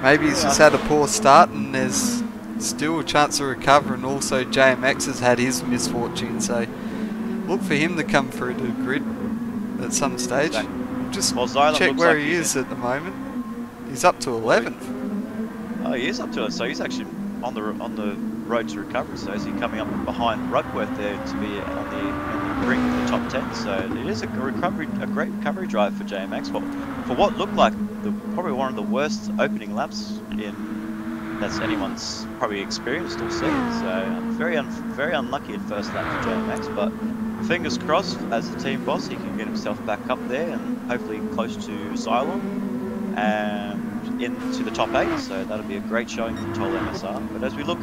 maybe he's just had a poor start and there's still a chance of recover, and also JMX has had his misfortune, so look for him to come through the grid at some stage. Just check where he is at the moment. He's up to 11th. Oh, he is up to it. So he's actually on the road to recovery. So is he coming up behind Ruckworth there to be on the brink of the top 10? So it is a great recovery drive for JMX for what looked like probably one of the worst opening laps that's anyone's probably experienced or seen. So very unlucky at first lap for JMX, but fingers crossed as the team boss he can get himself back up there and hopefully close to Cylon and into the top 8. So that'll be a great showing from Toll MSR. But as we look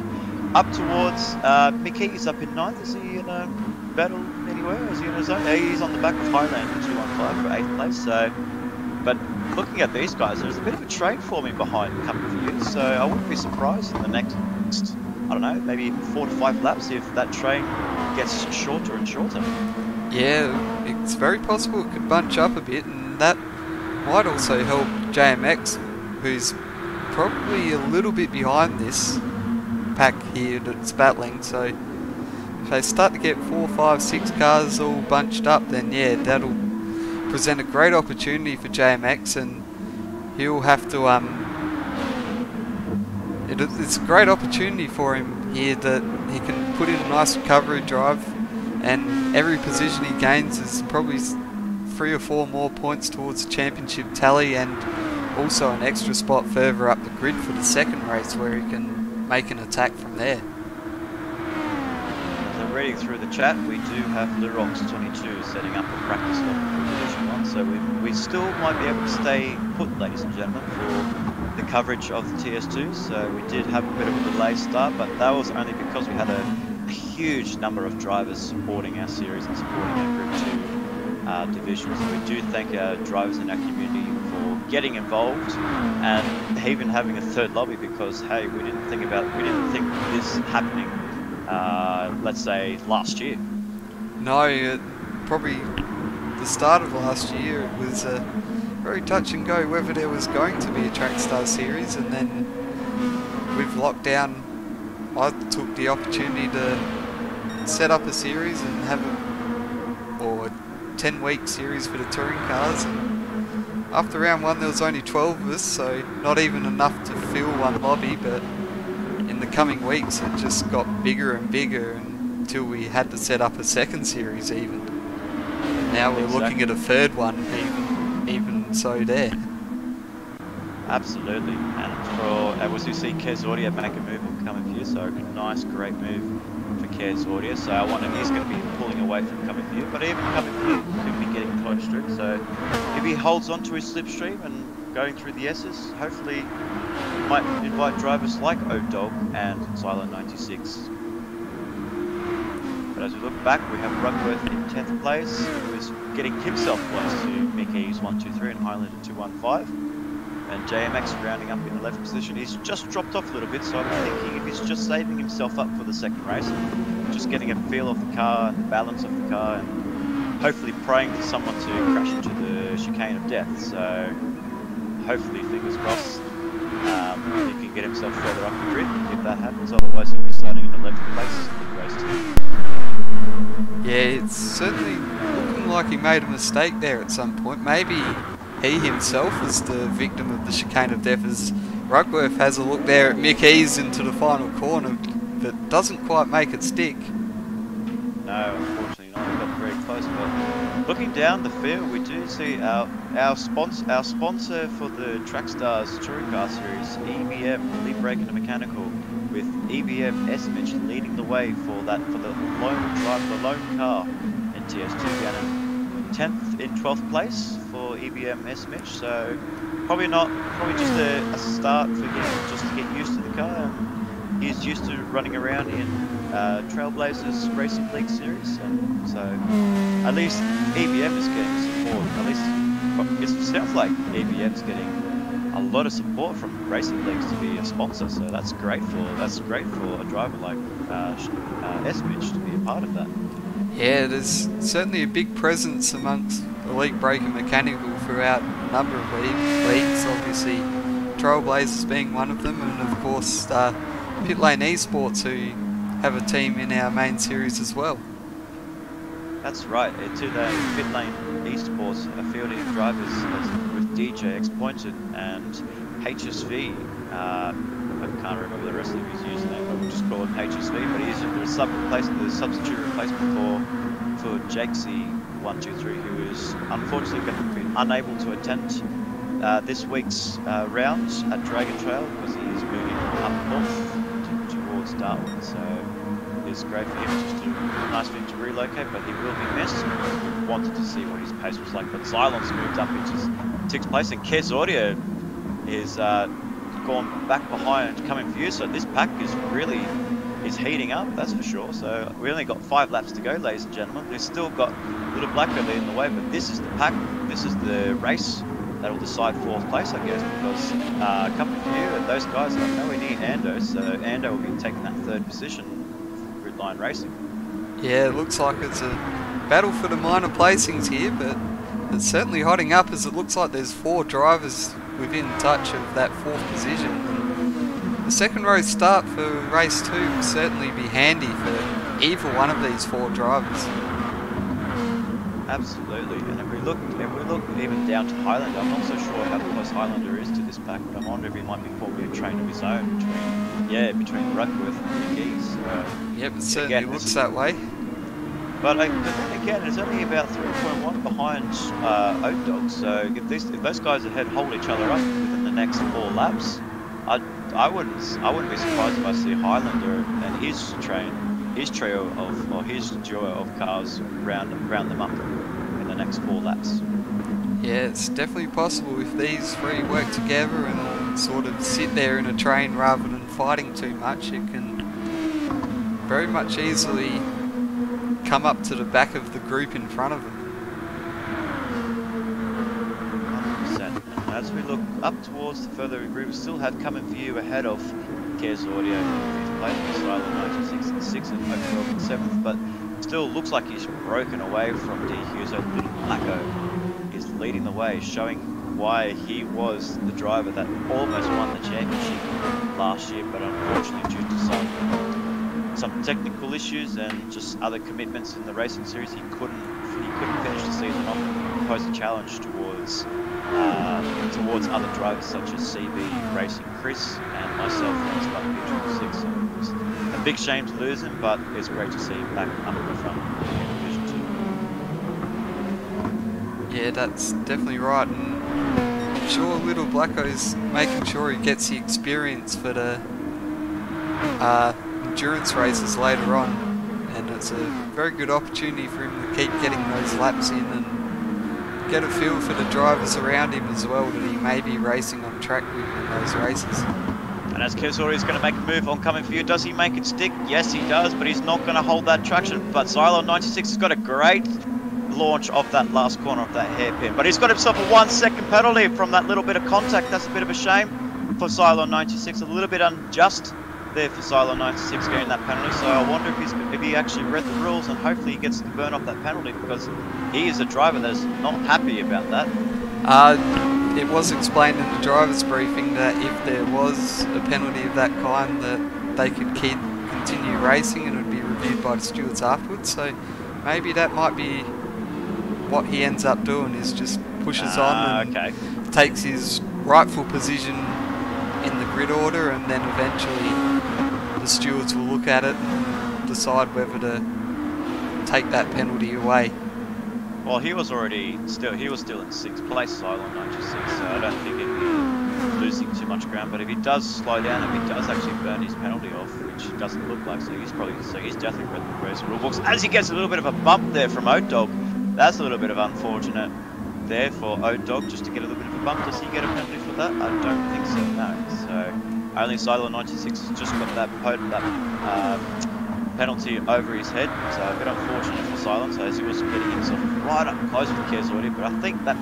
up towards Mickey, is up in 9th. Is he in a battle anywhere? Is he in his own? Yeah, he's on the back of Highland in 215 for 8th place. So, but looking at these guys, there's a bit of a train forming behind a couple of years. So I wouldn't be surprised in the next, I don't know, maybe 4 to 5 laps if that train gets shorter and shorter. Yeah, it's very possible it could bunch up a bit, and that might also help JMX, who's probably a little bit behind this pack here that's battling. So if they start to get 4, 5, 6 cars all bunched up, then yeah, that'll present a great opportunity for JMX, and he'll have to it's a great opportunity for him here that he can put in a nice recovery drive, and every position he gains is probably 3 or 4 more points towards the championship tally, and also an extra spot further up the grid for the second race where he can make an attack from there. So reading through the chat, we do have Lirox 22 setting up a practice lap for Division 1, so we still might be able to stay put, ladies and gentlemen, for the coverage of the TS2. So we did have a bit of a delayed start, but that was only because we had a huge number of drivers supporting our series and supporting our Group 2 division. So we do thank our drivers in our community for getting involved and even having a third lobby, because hey, we didn't think this happening let's say last year. No, probably the start of last year it was very touch and go whether there was going to be a Trackstar series, and then with lockdown I took the opportunity to set up a series and have a 10-week series for the touring cars, and after round 1 there was only 12 of us, so not even enough to fill one lobby, but in the coming weeks it just got bigger and bigger until we had to set up a second series even. And now we're looking at a third one even so there. Absolutely, and as you see Kez Audio make a move on coming here, so a nice great move for Kez Audio. So I wonder if he's going to be pulling away from coming here, but even coming here could be getting close to it. So if he holds on to his slipstream and going through the S's, hopefully he might invite drivers like O-Dog and Silo 96. But as we look back, we have Ruckworth in 10th place, who is getting himself close to Mickey's 123 and Highland at 215. And JMX rounding up in 11th position. He's just dropped off a little bit, so I'm thinking if he's just saving himself up for the second race, just getting a feel of the car and the balance of the car, and hopefully praying for someone to crash into the chicane of death. So hopefully, fingers crossed, he can get himself further up the grid if that happens. Otherwise, he'll be starting in 11th place in race 2. Yeah, it's certainly looking like he made a mistake there at some point. Maybe he himself was the victim of the chicane of death, as Ruckworth has a look there at Mick Ease into the final corner, but doesn't quite make it stick. No, unfortunately not. We got very close, but looking down the field, we do see our sponsor for the Trackstars Touring Car Series, EBM, Lead Brake and Mechanical, with EBM S-Mitch leading the way for the lone car in TS2 Gannon. 10th in 12th place for EBM S-Mitch, so probably just a start for him just to get used to the car. He's used to running around in Trailblazers Racing League Series, and so at least EBM is getting support. At least it sounds like EBM is getting a lot of support from racing leagues to be a sponsor, so that's great for a driver like S-Mitch to be a part of that. Yeah, there's certainly a big presence amongst Elite Brake and Mechanical throughout a number of leagues, obviously Trailblazers being one of them, and of course Pit Lane Esports, who have a team in our main series as well. That's right, to the Pit Lane Esports are fielding drivers with DJ X Pointed and HSV. I can't remember the rest of his username, but we'll just call him HSV. But he's the substitute replacement for Jakesy123, who is unfortunately going to be unable to attend this week's rounds at Dragon Trail because he is moving up north towards Darwin. So it's great for him, nice for him to relocate, but he will be missed. We wanted to see what his pace was like, but Xylon's moved up into 6th place, and Kes Audio is gone back behind, coming for you. So this pack is heating up, that's for sure. So we only got 5 laps to go, ladies and gentlemen. We've still got Little Blacko leading the way, but this is the pack, this is the race that will decide 4th place, I guess, because coming for you and those guys are nowhere near Ando, so Ando will be taking that 3rd position for Gridline Racing. Yeah, it looks like it's a battle for the minor placings here, but it's certainly hotting up as it looks like there's 4 drivers within touch of that 4th position. And the second row start for race 2 will certainly be handy for either one of these 4 drivers. Absolutely, and if we look even down to Highlander, I'm not so sure how close Highlander is to this pack, but I wonder if he might be forming a train of his own between Ruckworth and Geese. Yep, it certainly looks that way. But again, it's only about 3.1 behind Oat Dog, so if those guys ahead hold each other up within the next 4 laps, I wouldn't be surprised if I see Highlander and his trio of his duo of cars round them up in the next 4 laps. Yeah, it's definitely possible if these 3 work together and sort of sit there in a train rather than fighting too much. It can very much easily come up to the back of the group in front of them. 100%. And as we look up towards the further group, we still have coming for you ahead of Kes Audio in 5th place, Silent 96 in 6th, and Hope 12 in 7th, but still looks like he's broken away from D. Hughes. So Little Blacko is leading the way, showing why he was the driver that almost won the championship last year, but unfortunately due to some technical issues and just other commitments in the racing series, he couldn't finish the season off and pose a challenge towards other drivers such as CB Racing Chris and myself last time in 6. So it was a big shame to lose him, but it's great to see him back up in the front in Division 2. Yeah, that's definitely right, and I'm sure Little Blacko's making sure he gets the experience for the endurance races later on, and it's a very good opportunity for him to keep getting those laps in and get a feel for the drivers around him as well that he may be racing on track with in those races. And as Kesori is going to make a move on coming for you, does he make it stick? Yes, he does, but he's not going to hold that traction. But Xylon 96 has got a great launch off that last corner of that hairpin, but he's got himself a 1-second penalty from that little bit of contact. That's a bit of a shame for Xylon 96, a little bit unjust there for Xylon 96 getting that penalty. So I wonder if he actually read the rules, and hopefully he gets to burn off that penalty, because he is a driver that's not happy about that. It was explained in the driver's briefing that if there was a penalty of that kind, that they could continue racing and it would be reviewed by the stewards afterwards. So maybe that might be what he ends up doing, is just pushes on and takes his rightful position in the grid order, and then eventually the stewards will look at it and decide whether to take that penalty away. Well, he was still in 6th place, Xylon 96, so I don't think he'd be losing too much ground. But if he does slow down, if he does actually burn his penalty off, which it doesn't look like, so he's definitely read the racing rule books. As he gets a little bit of a bump there from Oat Dog, that's a little bit of unfortunate there for Oat Dog, just to get a little bit of a bump. Does he get a penalty for that? I don't think so, no. So only Xylon 96 has just got that penalty over his head, so a bit unfortunate for Xylon. So as he was getting himself right up close with Kes already, but I think that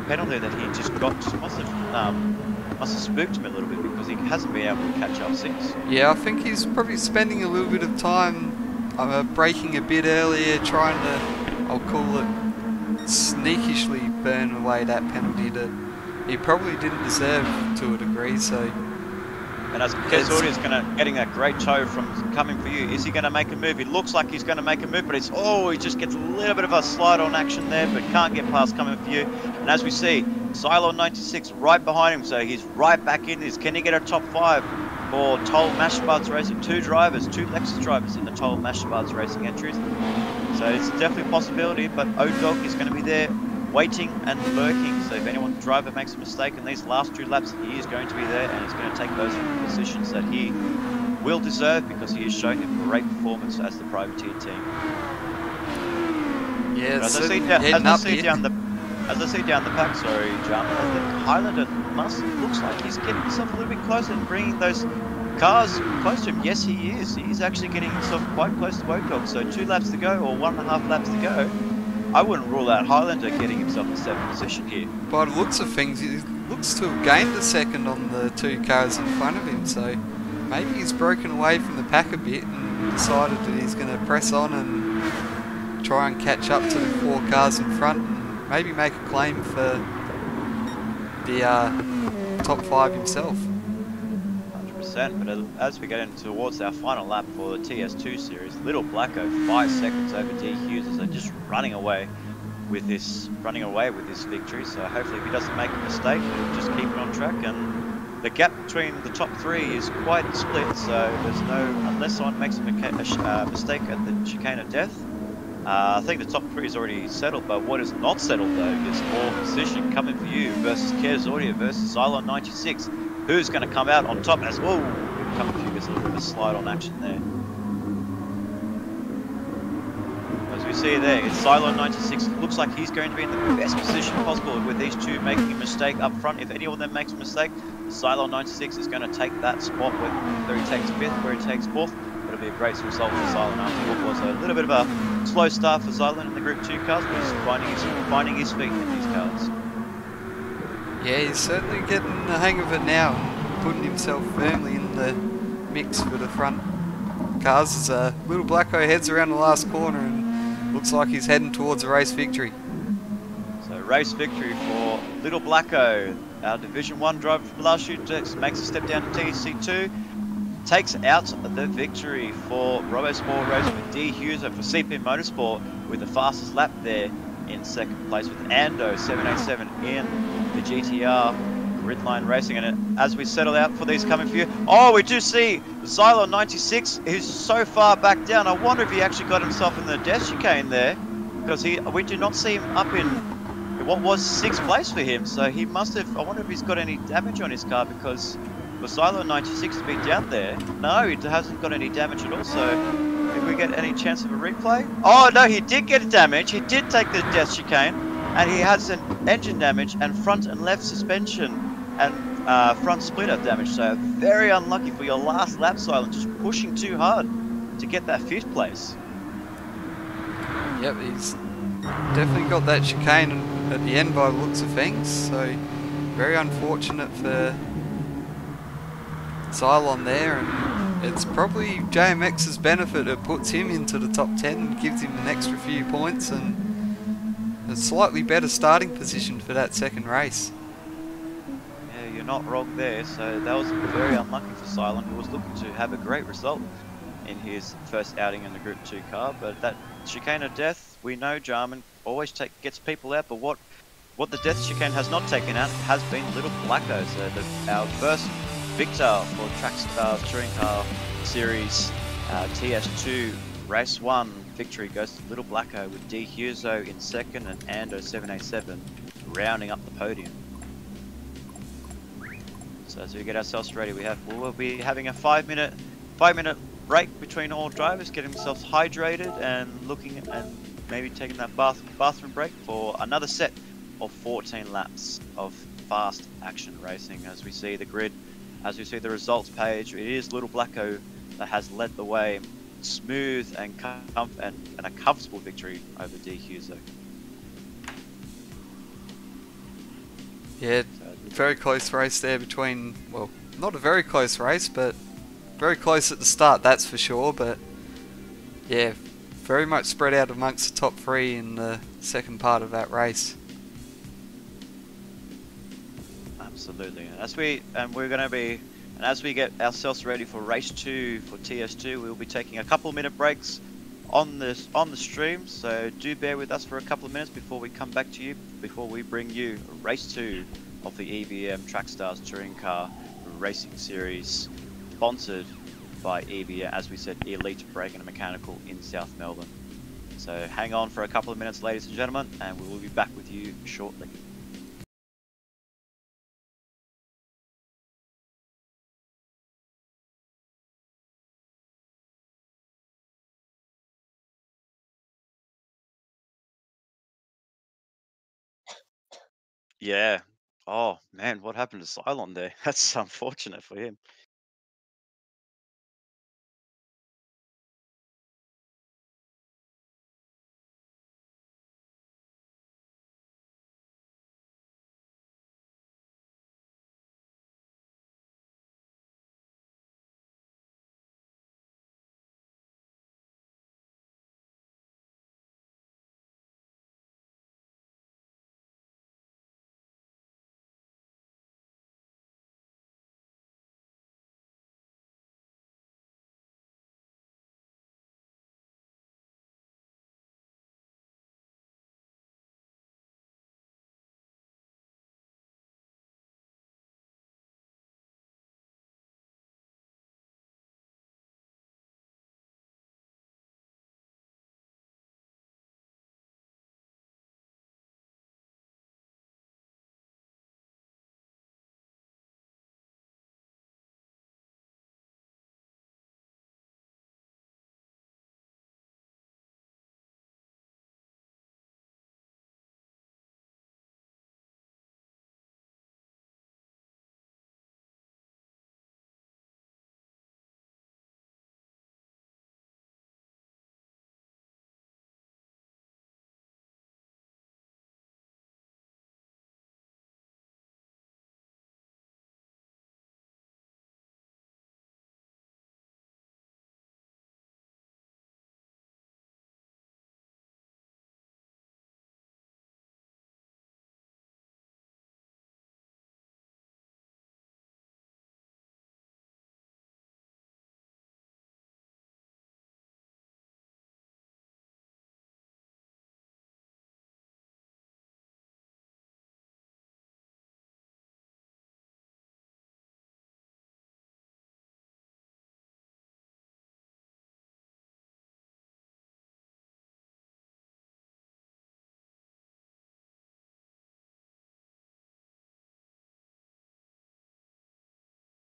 penalty that he just got must have spooked him a little bit, because he hasn't been able to catch up since. Yeah, I think he's probably spending a little bit of time braking a bit earlier, trying to, I'll call it, sneakishly burn away that penalty that he probably didn't deserve to a degree. So, and as Kesori is getting a great tow from coming for you, is he going to make a move? He looks like he's going to make a move, but he just gets a little bit of a slide on action there, but can't get past coming for you. And as we see, Cylon 96 right behind him, so he's right back in this. Can he get a top 5 for Toll Mashbards Racing? Two Lexus drivers in the Toll Mashbards Racing entries. So it's definitely a possibility, but O-Dog is going to be there waiting and lurking. So if anyone driver makes a mistake in these last 2 laps, he is going to be there and he's going to take those positions that he will deserve because he is showing a great performance as the privateer team. Yeah, as I see down the pack, sorry, John, the Highlander looks like he's getting himself a little bit closer and bringing those cars close to him. Yes, he is. He's actually getting himself quite close to O-Dog. So 2 laps to go, or 1.5 laps to go. I wouldn't rule out Highlander getting himself in 7th position here. By the looks of things, he looks to have gained a second on the 2 cars in front of him, so maybe he's broken away from the pack a bit and decided that he's going to press on and try and catch up to the 4 cars in front and maybe make a claim for the top 5 himself. 100%, but as we get in towards our final lap for the TS2 series, Little Blacko 5 seconds over D Hughes as they're just running away with this victory. So hopefully if he doesn't make a mistake, he'll just keep it on track, and the gap between the top 3 is quite split, so there's no, unless someone makes a mistake at the chicane of death. I think the top 3 is already settled, but what is not settled though is all position coming for you versus Kez Audio versus Cylon 96. Who's going to come out on top as, oh, coming for you, there's a little bit of a slide on action there. As we see there, it's Cylon 96. Looks like he's going to be in the best position possible with these 2 making a mistake up front. If any of them makes a mistake, Cylon 96 is going to take that spot, whether he takes 5th, where he takes 4th. It'll be a great result for Cylon after what was a little bit of a slow start for Cylon in the Group 2 cars, but he's finding his feet in these cars. Yeah, he's certainly getting the hang of it now and putting himself firmly in the mix for the front cars as Little Blacko heads around the last corner and looks like he's heading towards a race victory. So race victory for Little Blacko, our Division 1 driver from last year, makes a step down to TC2, takes out the victory for RoboSport Racing with D Hughes for CP Motorsport with the fastest lap there in 2nd place with Ando 787 in the GTR Gridline Racing. And as we settle out for these coming for you, oh, we do see Cylon 96 who's so far back down. I wonder if he actually got himself in the death chicane there, because we do not see him up in what was 6th place for him. So he must have, I wonder if he's got any damage on his car, because for Cylon 96 to be down there, no, he hasn't got any damage at all. So if we get any chance of a replay, oh no, he did get damage. He did take the death chicane, and he has an engine damage and front and left suspension and front splitter damage. So very unlucky for your last lap, Cylon, just pushing too hard to get that 5th place. Yep, he's definitely got that chicane at the end by the looks of things, so very unfortunate for Cylon there, and it's probably JMX's benefit. It puts him into the top 10 and gives him an extra few points and a slightly better starting position for that 2nd race. Yeah, you're not wrong there. So that was very unlucky for Cylon, who was looking to have a great result in his first outing in the Group 2 car. But that chicane of death, we know Jarman always gets people out, but what the death chicane has not taken out has been Little Blacko. So our first victor for Trackstar Touring Car Series TS2 Race 1 victory goes to Little Blacko with D Huso in 2nd and Ando 787 rounding up the podium. So as we get ourselves ready, we'll be having a 5-minute break between all drivers, getting themselves hydrated and looking at maybe taking that bathroom break for another set of 14 laps of fast action racing. As we see the grid, as we see the results page, it is Little Blacko that has led the way, smooth and a comfortable victory over D Huso. Yeah, very close race there between, well, not a very close race, but very close at the start, that's for sure. But yeah, very much spread out amongst the top 3 in the second part of that race. Absolutely. As we get ourselves ready for race 2 for TS2, we'll be taking a couple minute breaks on the stream, so do bear with us for a couple of minutes before we come back to you, before we bring you race 2 of the EVM Trackstars Touring Car Racing Series, sponsored by EVM, as we said, Elite Brake and Mechanical in South Melbourne. So hang on for a couple of minutes, ladies and gentlemen, and we will be back with you shortly. Yeah. Oh man, what happened to Cylon there? That's unfortunate for him.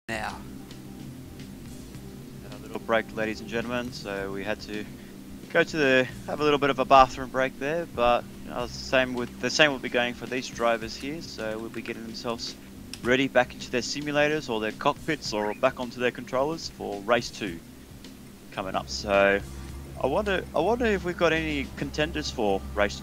Now. A little break, ladies and gentlemen. So we had to go to have a little bit of a bathroom break there, but the same will be going for these drivers here. So we'll be getting themselves ready back into their simulators or their cockpits or back onto their controllers for race 2 coming up. So I wonder if we've got any contenders for race.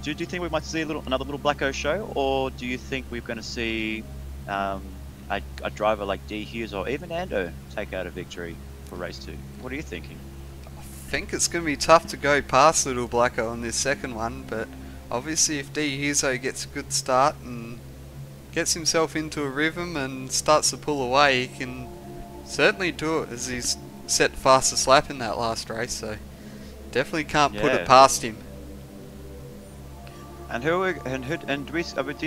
Do you think we might see another little Blacko show, or do you think we're going to see a driver like D Hughes or even Ando take out a victory for race 2? What are you thinking? I think it's going to be tough to go past Little Blacko on this second one, but obviously if D Huso gets a good start and gets himself into a rhythm and starts to pull away, he can certainly do it, as he's set the fastest lap in that last race, so definitely can't put it past him. And do you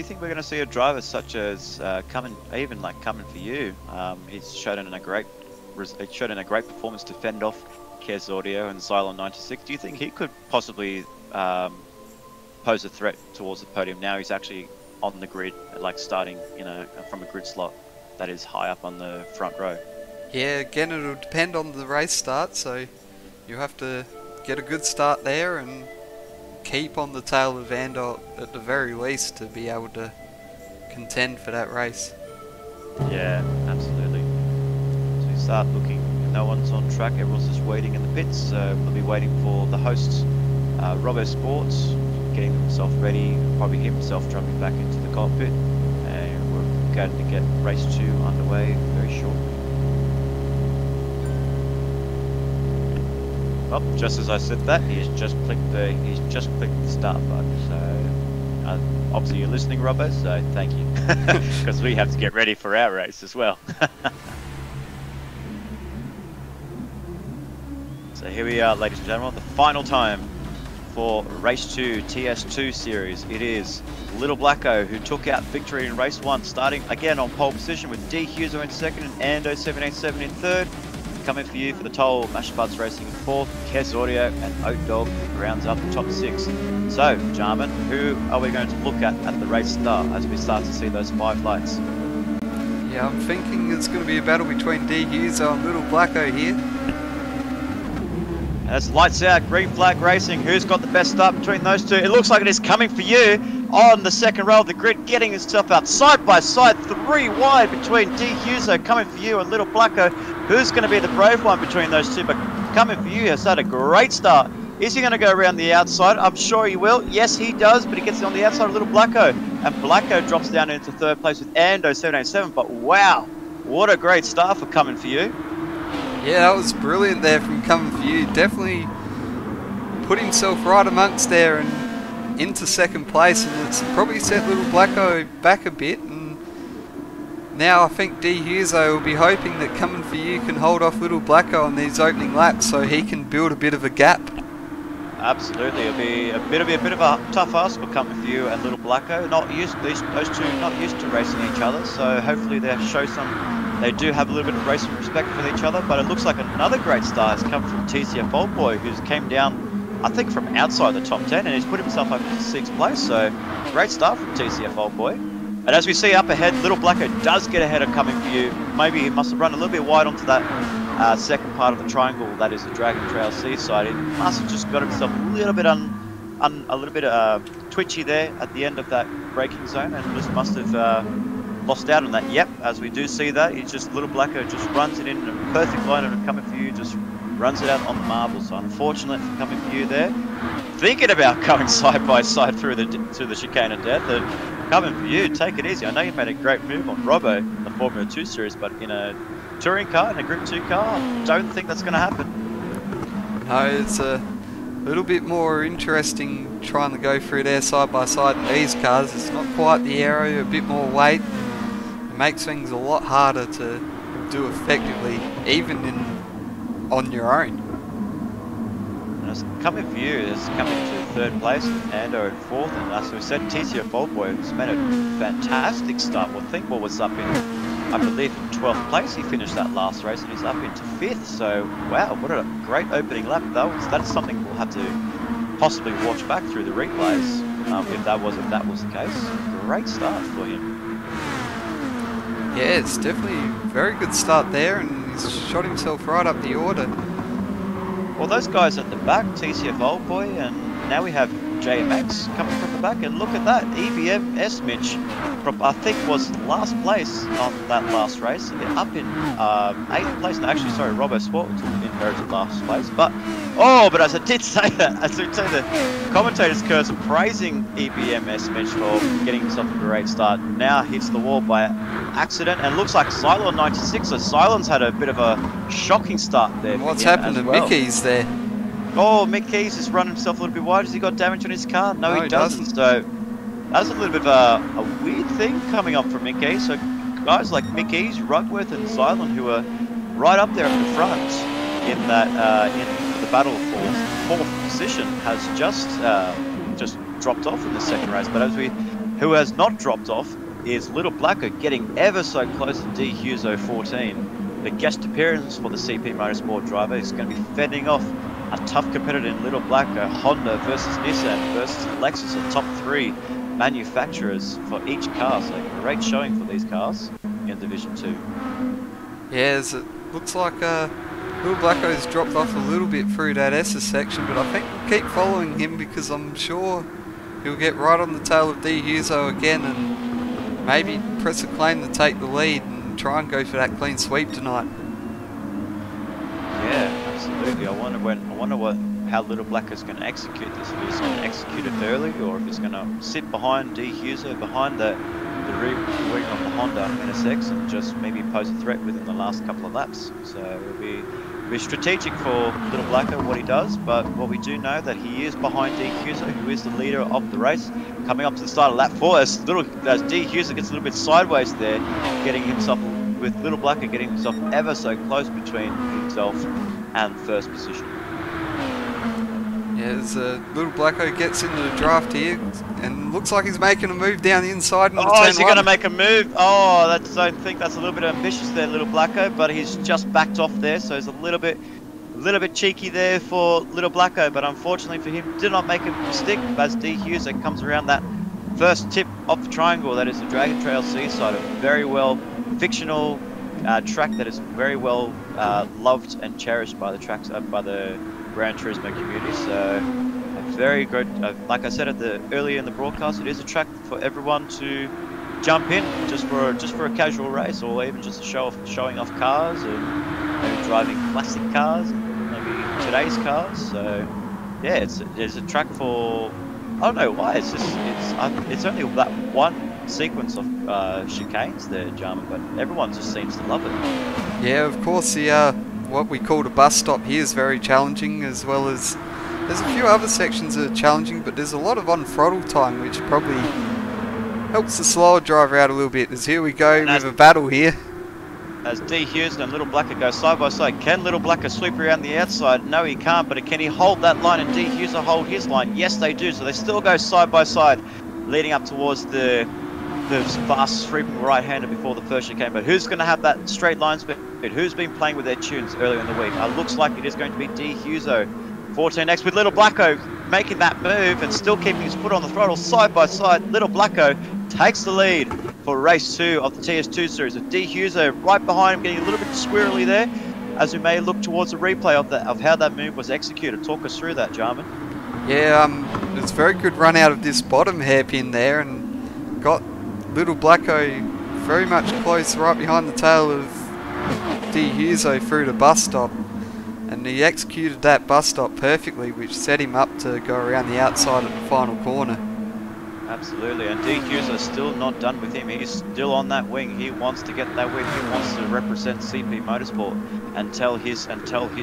think we're going to see a driver such as coming for you? He's shown in a great performance to fend off Kes Audio and Xylon 96. Do you think he could possibly pose a threat towards the podium? Now he's actually on the grid, like starting, from a grid slot that is high up on the front row. Yeah, again, it'll depend on the race start, so you have to get a good start there and keep on the tail of Ando at the very least to be able to contend for that race. Yeah, absolutely. So you start looking, no one's on track, everyone's just waiting in the pits. We'll be waiting for the hosts, Robbo Sports, getting himself ready, probably himself jumping back into the cockpit, and we're going to get race 2 underway very shortly. Well, just as I said that, he's just clicked the start button. So obviously you're listening, Robbo. So thank you, because we have to get ready for our race as well. So here we are, ladies and gentlemen, the final time for race 2, TS2 series. It is Little Blacko who took out victory in race 1, starting again on pole position with D Huso in second and Ando 787 in third. Coming for you for the toll, Mash Buds Racing in fourth, Kes Audio and Oat Dog rounds up the top 6. So, Jarman, who are we going to look at the race start as we start to see those 5 lights? Yeah, I'm thinking it's going to be a battle between D Huso and Little Blacko here. As lights out, green flag racing. Who's got the best start between those two? It looks like it is coming for you on the second row of the grid, getting himself out side by side, 3 wide between D Huso coming for you and Little Blacko. Who's going to be the brave one between those two? But coming for you has had a great start. Is he going to go around the outside? I'm sure he will. Yes, he does, but he gets on the outside of Little Blacko. And Blacko drops down into third place with Ando 787. But wow, what a great start for coming for you. Yeah, that was brilliant there from Coming For You. Definitely put himself right amongst there and into second place, and it's probably set Little Blacko back a bit. And now I think D Huso will be hoping that Coming For You can hold off Little Blacko on these opening laps so he can build a bit of a gap. Absolutely, it'll be a bit of a tough ask for Coming For You and Little Blacko. Those two not used to racing each other, so hopefully they'll show some. They do have a little bit of racing respect for each other, but it looks like another great start has come from TCF Old Boy, who's came down, I think, from outside the top 10, and he's put himself up to 6th place, so great start from TCF Old Boy. And as we see up ahead, Little Blacko does get ahead of Coming For You. Maybe he must have run a little bit wide onto that second part of the triangle, that is the Dragon Trail Seaside. He must have just got himself a little bit twitchy there at the end of that braking zone, and just must have lost out on that. Yep, as we do see that, it's just Little Blacko just runs it in a perfect line, and Coming For You just runs it out on the marbles. So unfortunate for Coming For You there. Thinking about going side by side through the chicane of death. And Coming For You, take it easy. I know you made a great move on Robbo in the Formula 2 series, but in a touring car, in a Group 2 car, I don't think that's going to happen. No, it's a little bit more interesting trying to go through there side by side in these cars. It's not quite the aero, a bit more weight. It makes things a lot harder to do effectively, even on your own. And it's Coming For You is coming to third place, and Ando in fourth, and as we said, TCF Old Boy has made a fantastic start. Well, Thinkball was up in, I believe, 12th place. He finished that last race, and he's up into 5th. So, wow, what a great opening lap, though. That's something we'll have to possibly watch back through the replays, if that was the case. Great start for him. Yeah, it's definitely a very good start there, and he's shot himself right up the order. Well, those guys at the back, TCF Old Boy, and now we have JMX coming from the back, and look at that, EBM S-Mitch, I think was last place on that last race, up in 8th place. No, actually, sorry, Robbo Sport inherited last place, but as I did say that, as I say, the commentators curse praising EBM S-Mitch for getting himself a great start. Now hits the wall by accident, and looks like Cylon 96, so Cylon's had a bit of a shocking start there. What's happened to Mickey's there? Oh, Mick Keys has run himself a little bit wide. Has he got damage on his car? No, he doesn't. So that's a little bit of a weird thing coming up from Mick Keys. So guys like Mick Keys, Rugworth and Silent, who are right up there at the front in that in the battle for 4th position, has just dropped off in the second race. But who has not dropped off is Little Blacko, getting ever so close to D Huso 14. The guest appearance for the CP Motorsport driver is going to be fending off a tough competitor in Little Blacko, Honda versus Nissan versus Lexus, the top 3 manufacturers for each car. So great showing for these cars in Division 2. Yeah, it looks like Little Blacko's dropped off a little bit through that S's section, but I think we'll keep following him because I'm sure he'll get right on the tail of D Huso again and maybe press a claim to take the lead and try and go for that clean sweep tonight. Yeah, absolutely. I wonder how Little Blacko's going to execute this. If he's going to execute it early, or if he's going to sit behind D Huso, behind the rear of the Honda NSX, and just maybe pose a threat within the last couple of laps. So it'll be strategic for Little Blacko what he does, but what we do know that he is behind D Huso, who is the leader of the race, coming up to the start of lap 4 as D Huso gets a little bit sideways there, getting himself with Little Blacko getting himself ever so close between himself and first position. Yeah, as Little Blacko gets into the draft here, and looks like he's making a move down the inside into Oh, turn is he going to one. make a move? Oh, I think that's a little bit ambitious there, Little Blacko, but he's just backed off there, so he's a little bit cheeky there for Little Blacko, but unfortunately for him, did not make a stick as D Hughes comes around that first tip of the triangle. That is the Dragon Trail Seaside, a very well fictional track that is very well loved and cherished by the Gran Turismo community. So a very good, like I said earlier in the broadcast, it is a track for everyone to jump in just for a casual race, or even just showing off cars and maybe driving classic cars, maybe today's cars. So yeah, it's a track for, I don't know why, it's only that one sequence of chicanes there, Jarman, but everyone just seems to love it. Yeah, of course, the what we call a bus stop here is very challenging, as well as there's a few other sections that are challenging, but there's a lot of on throttle time, which probably helps the slower driver out a little bit. As here we go with a battle here. As D Hughes and Little Blacker go side by side, can Little Blacker sweep around the outside? No, he can't, but can he hold that line and D Hughes will hold his line? Yes, they do, so they still go side by side, leading up towards the fast sweeping right-hander before the first chicane. But who's going to have that straight line speed? Who's been playing with their tunes earlier in the week? Looks like it is going to be D Hughes-o. 14 next with Little Blacko making that move and still keeping his foot on the throttle side by side. Little Blacko takes the lead for race 2 of the TS2 series, with D Hughes-o right behind him, getting a little bit squirrely there, as we may look towards a replay of how that move was executed. Talk us through that, Jarman. Yeah, it's a very good run out of this bottom hairpin there, and got Little Blacko very much close right behind the tail of D Hughes-o through the bus stop, and he executed that bus stop perfectly, which set him up to go around the outside at the final corner. Absolutely, and D Hughes-o still not done with him. He's still on that wing. He wants to get that win. He wants to represent CP Motorsport and tell his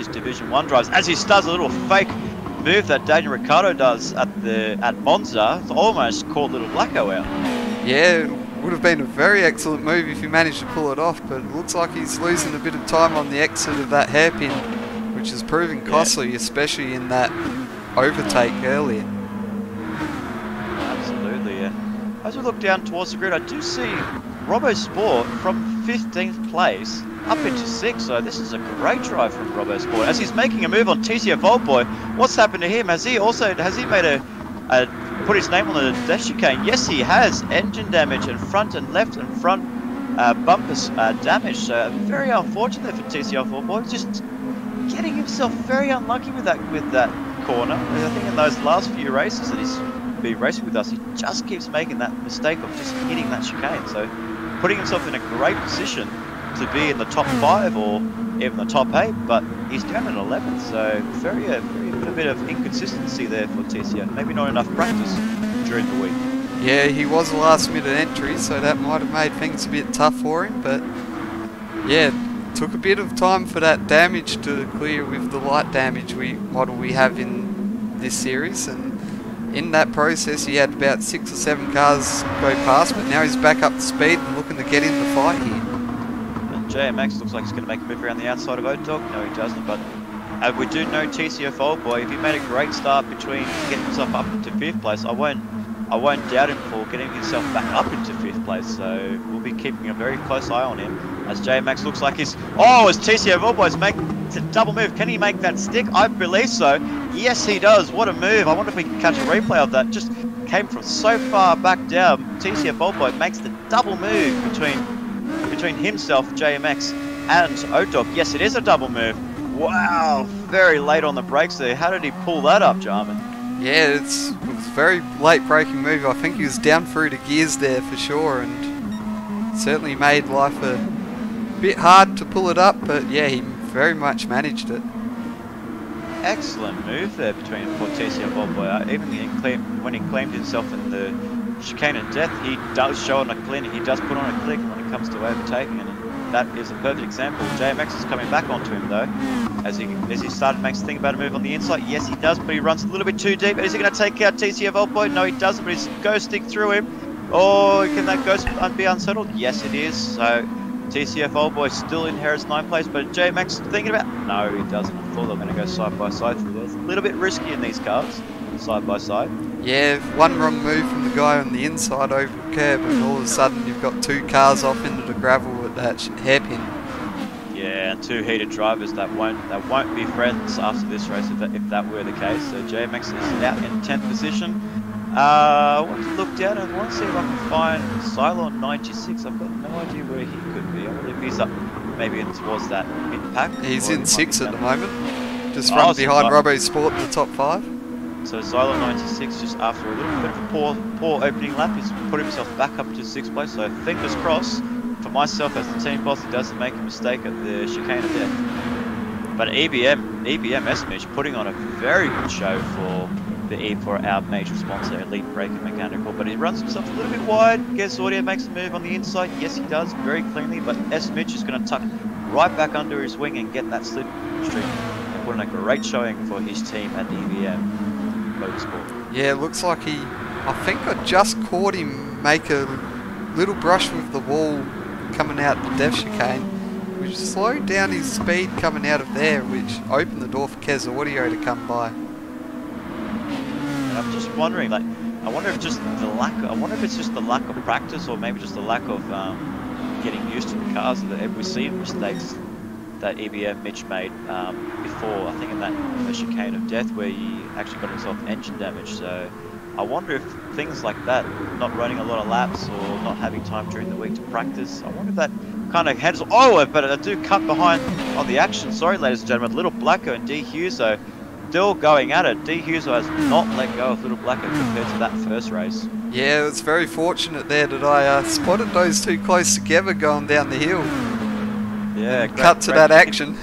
Division 1 drives, as he does a little fake move that Daniel Ricciardo does at Monza, to almost caught Little Blacko out. Yeah, it would have been a very excellent move if he managed to pull it off, but it looks like he's losing a bit of time on the exit of that hairpin, which is proving costly, especially in that overtake earlier. Absolutely, yeah. As we look down towards the grid, I do see Robbo Sport from 15th place up into 6th, so this is a great drive from Robbo Sport. As he's making a move on TCF Old Boy, what's happened to him? Has he made put his name on the dash chicane? Yes, he has. Engine damage and front and left and front bumpers damage. So very unfortunate for TCF Old Boy. Just getting himself very unlucky with that corner. I think in those last few races that he's been racing with us, he just keeps making that mistake of just hitting that chicane. So putting himself in a great position to be in the top 5 or even the top 8, but he's down at 11th. So very a bit of inconsistency there for TCF. Maybe not enough practice during the week. Yeah, he was a last minute entry, so that might have made things a bit tough for him, but yeah, took a bit of time for that damage to clear with the light damage model we have in this series, and in that process he had about 6 or 7 cars go past, but now he's back up to speed and looking to get in the fight here. And JMX looks like he's going to make a move around the outside of Oat Dog. No, he doesn't, but we do know TCF Old Boy, if he made a great start between getting himself up into 5th place, I won't doubt him for getting himself back up into 5th place, so we'll be keeping a very close eye on him, as JMX looks like he's... Oh, as TCF Old Boy's making a double move. Can he make that stick? I believe so. Yes, he does. What a move. I wonder if we can catch a replay of that. Just came from so far back down. TCF Old Boy makes the double move between himself, JMX, and Oat Dog. Yes, it is a double move. Wow, very late on the brakes there. How did he pull that up, Jarman? Yeah, it was a very late braking move. I think he was down through the gears there for sure, and certainly made life a bit hard to pull it up, but yeah, he very much managed it. Excellent move there between TCF Old Boy. Even when he claimed himself in the chicane of death, he does show on a clean. He does put on a click when it comes to overtaking, and that is a perfect example. JMX is coming back onto him though, as he started makes think about a move on the inside. Yes, he does, but he runs a little bit too deep. Is he going to take out TCF Old Boy? No, he doesn't, but his ghost stick through him. Oh, can that ghost be unsettled? Yes, it is. So TCF Old Boy still inherits 9th place, but JMX thinking about... No, he doesn't. I thought they were going to go side by side through It's a little bit risky in these cars, side by side. Yeah, one wrong move from the guy on the inside over the curb and all of a sudden you've got 2 cars off into the gravel at that hairpin. Yeah, and 2 heated drivers that won't be friends after this race if that were the case. So JMX is out in 10th position. I want to look down and I want to see if I can find Cylon 96. I've got no idea where he could be. I wonder if he's up maybe towards that mid-pack. He's in 6th at the moment, just from behind Robbo Sport in the top 5. So Cylon 96 just after a little bit of a poor opening lap, he's put himself back up to 6th place. So fingers crossed for myself as the team boss, he doesn't make a mistake at the chicane of death. But EBM Esmich putting on a very good show for our major sponsor, Elite Braking Mechanical, but he runs himself a little bit wide. Guess Audio makes a move on the inside. Yes, he does, very cleanly, but Esmich is going to tuck right back under his wing and get that slip streak and put in a great showing for his team at EBM Motorsport. Yeah, it looks like I think I just caught him make a little brush with the wall coming out the death chicane, which slowed down his speed coming out of there, which opened the door for Kez Audio to come by. I'm just wondering, like, I wonder if it's just the lack of practice, or maybe just the lack of getting used to the cars. That we see mistakes that EBM Mitch made before, I think in that chicane of death, where he actually got himself engine damage. So I wonder if things like that, not running a lot of laps or not having time during the week to practice, I wonder if that kind of heads. Oh, but I do cut behind on the action. Sorry, ladies and gentlemen, Little Blacko and D Huso still going at it. D Huso has not let go of Little Blacko compared to that first race. Yeah, it's very fortunate there that I spotted those 2 close together going down the hill. Yeah, cut to that action.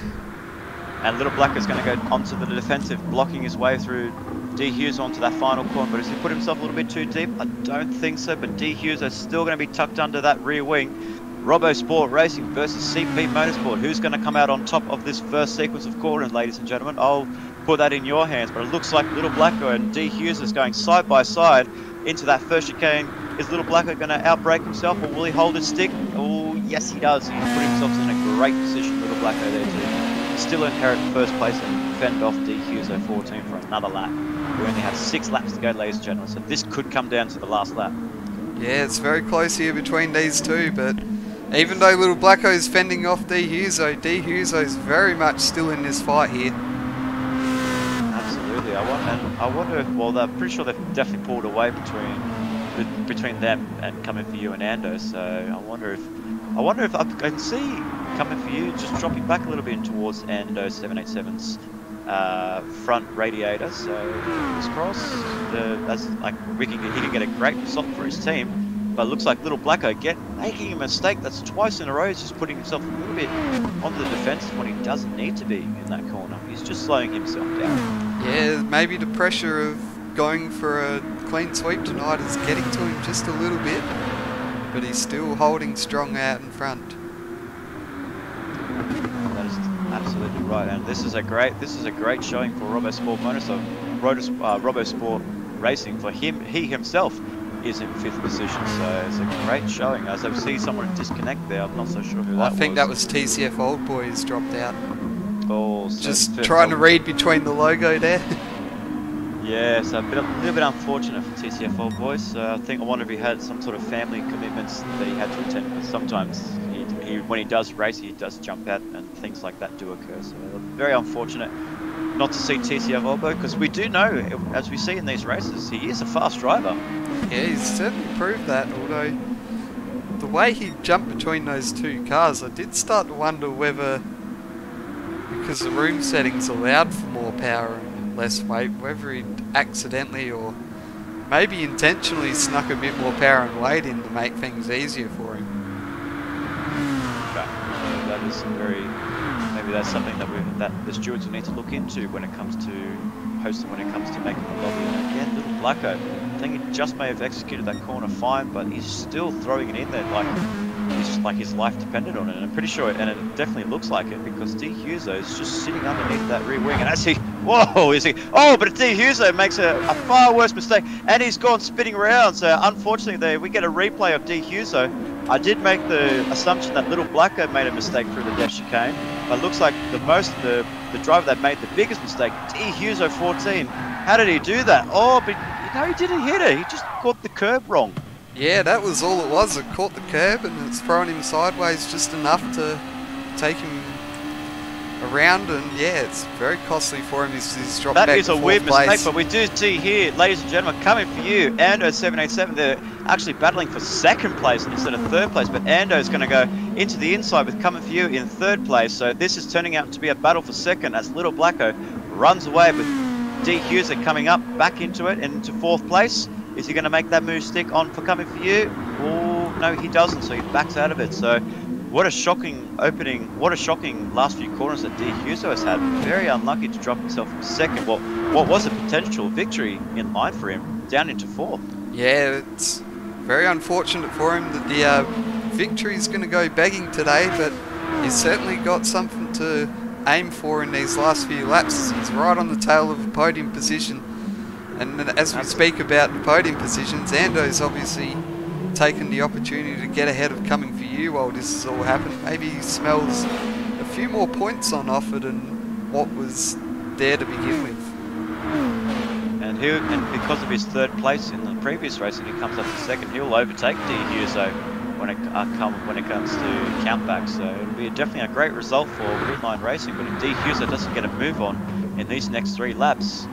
And Little Blacko's going to go onto the defensive, blocking his way through D Hughes onto that final corner. But has he put himself a little bit too deep? I don't think so, but D Hughes is still going to be tucked under that rear wing. Robbo Sport Racing versus CP Motorsport. Who's going to come out on top of this first sequence of corners, ladies and gentlemen? I'll put that in your hands, but it looks like Little Blacko and D Hughes is going side by side into that first chicane. Is Little Blacko going to outbrake himself, or will he hold his stick? Oh, yes he does. He's put himself in a great position, Little Blacko there too. Still inherit first place and fend off D Hughes 14 for another lap. We only have 6 laps to go, ladies and gentlemen, so this could come down to the last lap. Yeah, it's very close here between these two, but even though Little Blacko's fending off D Huso's very much still in this fight here. Absolutely. I wonder if, well, they're pretty sure they've definitely pulled away between them and Coming For You and Ando, so I wonder if I can see Coming For You just dropping back a little bit towards Ando 787's front radiator, so fingers crossed. He can get a great result for his team. But it looks like Little Blacko making a mistake that's twice in a row. He's just putting himself a little bit onto the defensive when he doesn't need to be in that corner. He's just slowing himself down. Yeah, maybe the pressure of going for a clean sweep tonight is getting to him just a little bit, but he's still holding strong out in front. That is absolutely right, and this is a great showing for Robbo Sport Robbo Sport Racing. For him, he himself is in 5th position, so it's a great showing. As I see someone disconnect there, I'm not so sure who that was. I think that was TCF Old Boys dropped out. Oh, so just trying to read between the logo there. Yeah, so a little bit unfortunate for TCF Old Boys. I wonder if he had some sort of family commitments that he had to attend, because sometimes when he does race, he does jump out and things like that do occur. So very unfortunate not to see TCF Olbo, because we do know, as we see in these races, he is a fast driver. Yeah, he's certainly proved that, although the way he jumped between those 2 cars, I did start to wonder whether, because the room settings allowed for more power and less weight, whether he'd accidentally or maybe intentionally snuck a bit more power and weight in to make things easier for him. Okay. That is maybe that's something that the stewards will need to look into when it comes to hosting, when it comes to making the lobby. And again, Little Blacko, I think he just may have executed that corner fine, but he's still throwing it in there like his life depended on it. And I'm pretty sure, and it definitely looks like it, because D Huso is just sitting underneath that rear wing, and as he, whoa, is he? Oh, but D Huso makes a far worse mistake, and he's gone spinning around. So unfortunately, there we get a replay of D Huso. I did make the assumption that Little Blacko made a mistake through the death chicane, But it looks like the driver that made the biggest mistake, Huso 14. How did he do that? Oh, but he didn't hit it. He just caught the curb wrong. Yeah, that was all it was. It caught the curb and it's thrown him sideways just enough to take him around, and yeah, it's very costly for him. He's dropped back to 4th place. That is a weird mistake, but we do see here, ladies and gentlemen, coming for you, Ando 787. They're actually battling for 2nd place instead of 3rd place, but Ando's going to go into the inside with coming for you in 3rd place. So this is turning out to be a battle for 2nd as Little Blacko runs away with D. Huser coming up back into it and into 4th place. Is he going to make that move stick on for coming for you? Oh, no, he doesn't, so he backs out of it. So what a shocking opening, what a shocking last few corners that D. Huso has had. Very unlucky to drop himself from 2nd. Well, what was a potential victory in line for him, down into 4th. Yeah, it's very unfortunate for him that the victory is going to go begging today, but he's certainly got something to aim for in these last few laps. He's right on the tail of a podium position. And as we speak about the podium positions, Ando's obviously taken the opportunity to get ahead of coming for you while this has all happened. Maybe he smells a few more points on offer than what was there to begin with. And because of his 3rd place in the previous race, and he comes up to 2nd, he'll overtake D. Huso when it comes to countback. So it'll be definitely a great result for Greenline Racing. But if D. Huso doesn't get a move on in these next 3 laps,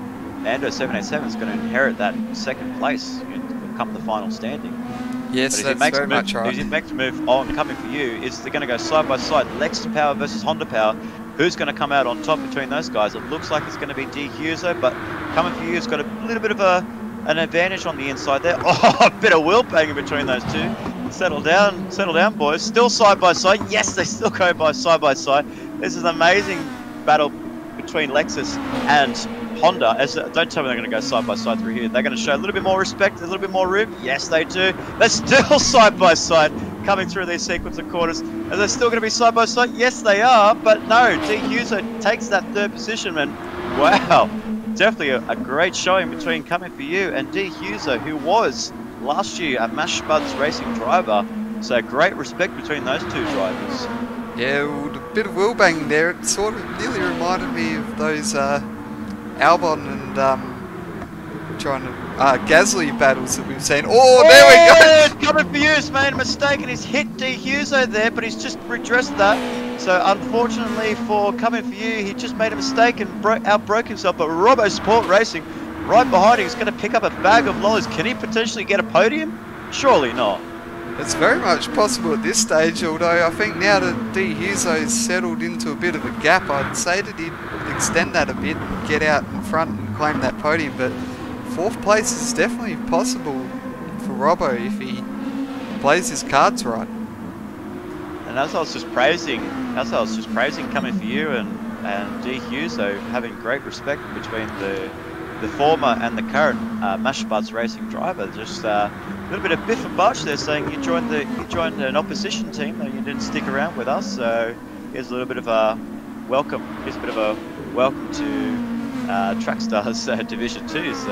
Ando 787 is going to inherit that 2nd place come the final standing. Yes, that's very much right. If he makes a move on coming for you, they're going to go side by side. Lexus Power versus Honda Power. Who's going to come out on top between those guys? It looks like it's going to be D. Huso, but coming for you has got a little bit of an advantage on the inside there. Oh, a bit of wheel banging between those two. Settle down, boys. Still side by side. Yes, they still go side by side. This is an amazing battle between Lexus and Honda. Don't tell me they're going to go side by side through here. They're going to show a little bit more respect, a little bit more room. Yes, they do. They're still side by side coming through these sequence of corners. Are they still going to be side by side? Yes, they are. But no, D. Huso takes that 3rd position, and wow, definitely a great showing between coming for you and D. Huso, who was last year a Mash Spuds Racing driver. So great respect between those 2 drivers. Yeah, well, a bit of wheel banging there. It sort of nearly reminded me of those Albon and Gasly battles that we've seen. Oh, there we go! Coming for you, he's made a mistake and he's hit D. Huso there, but he's just redressed that. So unfortunately for coming for you, he just made a mistake and outbroke himself. But Robbo Sport Racing, right behind him, is going to pick up a bag of lollies. Can he potentially get a podium? Surely not. It's very much possible at this stage, although I think now that D. Huso's settled into a bit of a gap, I'd say that he'd extend that a bit and get out in front and claim that podium. But 4th place is definitely possible for Robbo if he plays his cards right. And as I was just praising coming for you and D. Huso, having great respect between the former and the current Mash Spuds Racing driver. Just a little bit of biff and butch there, saying you joined an opposition team and you didn't stick around with us. So here's a little bit of a welcome. Here's a bit of a welcome to Track Stars Division 2. So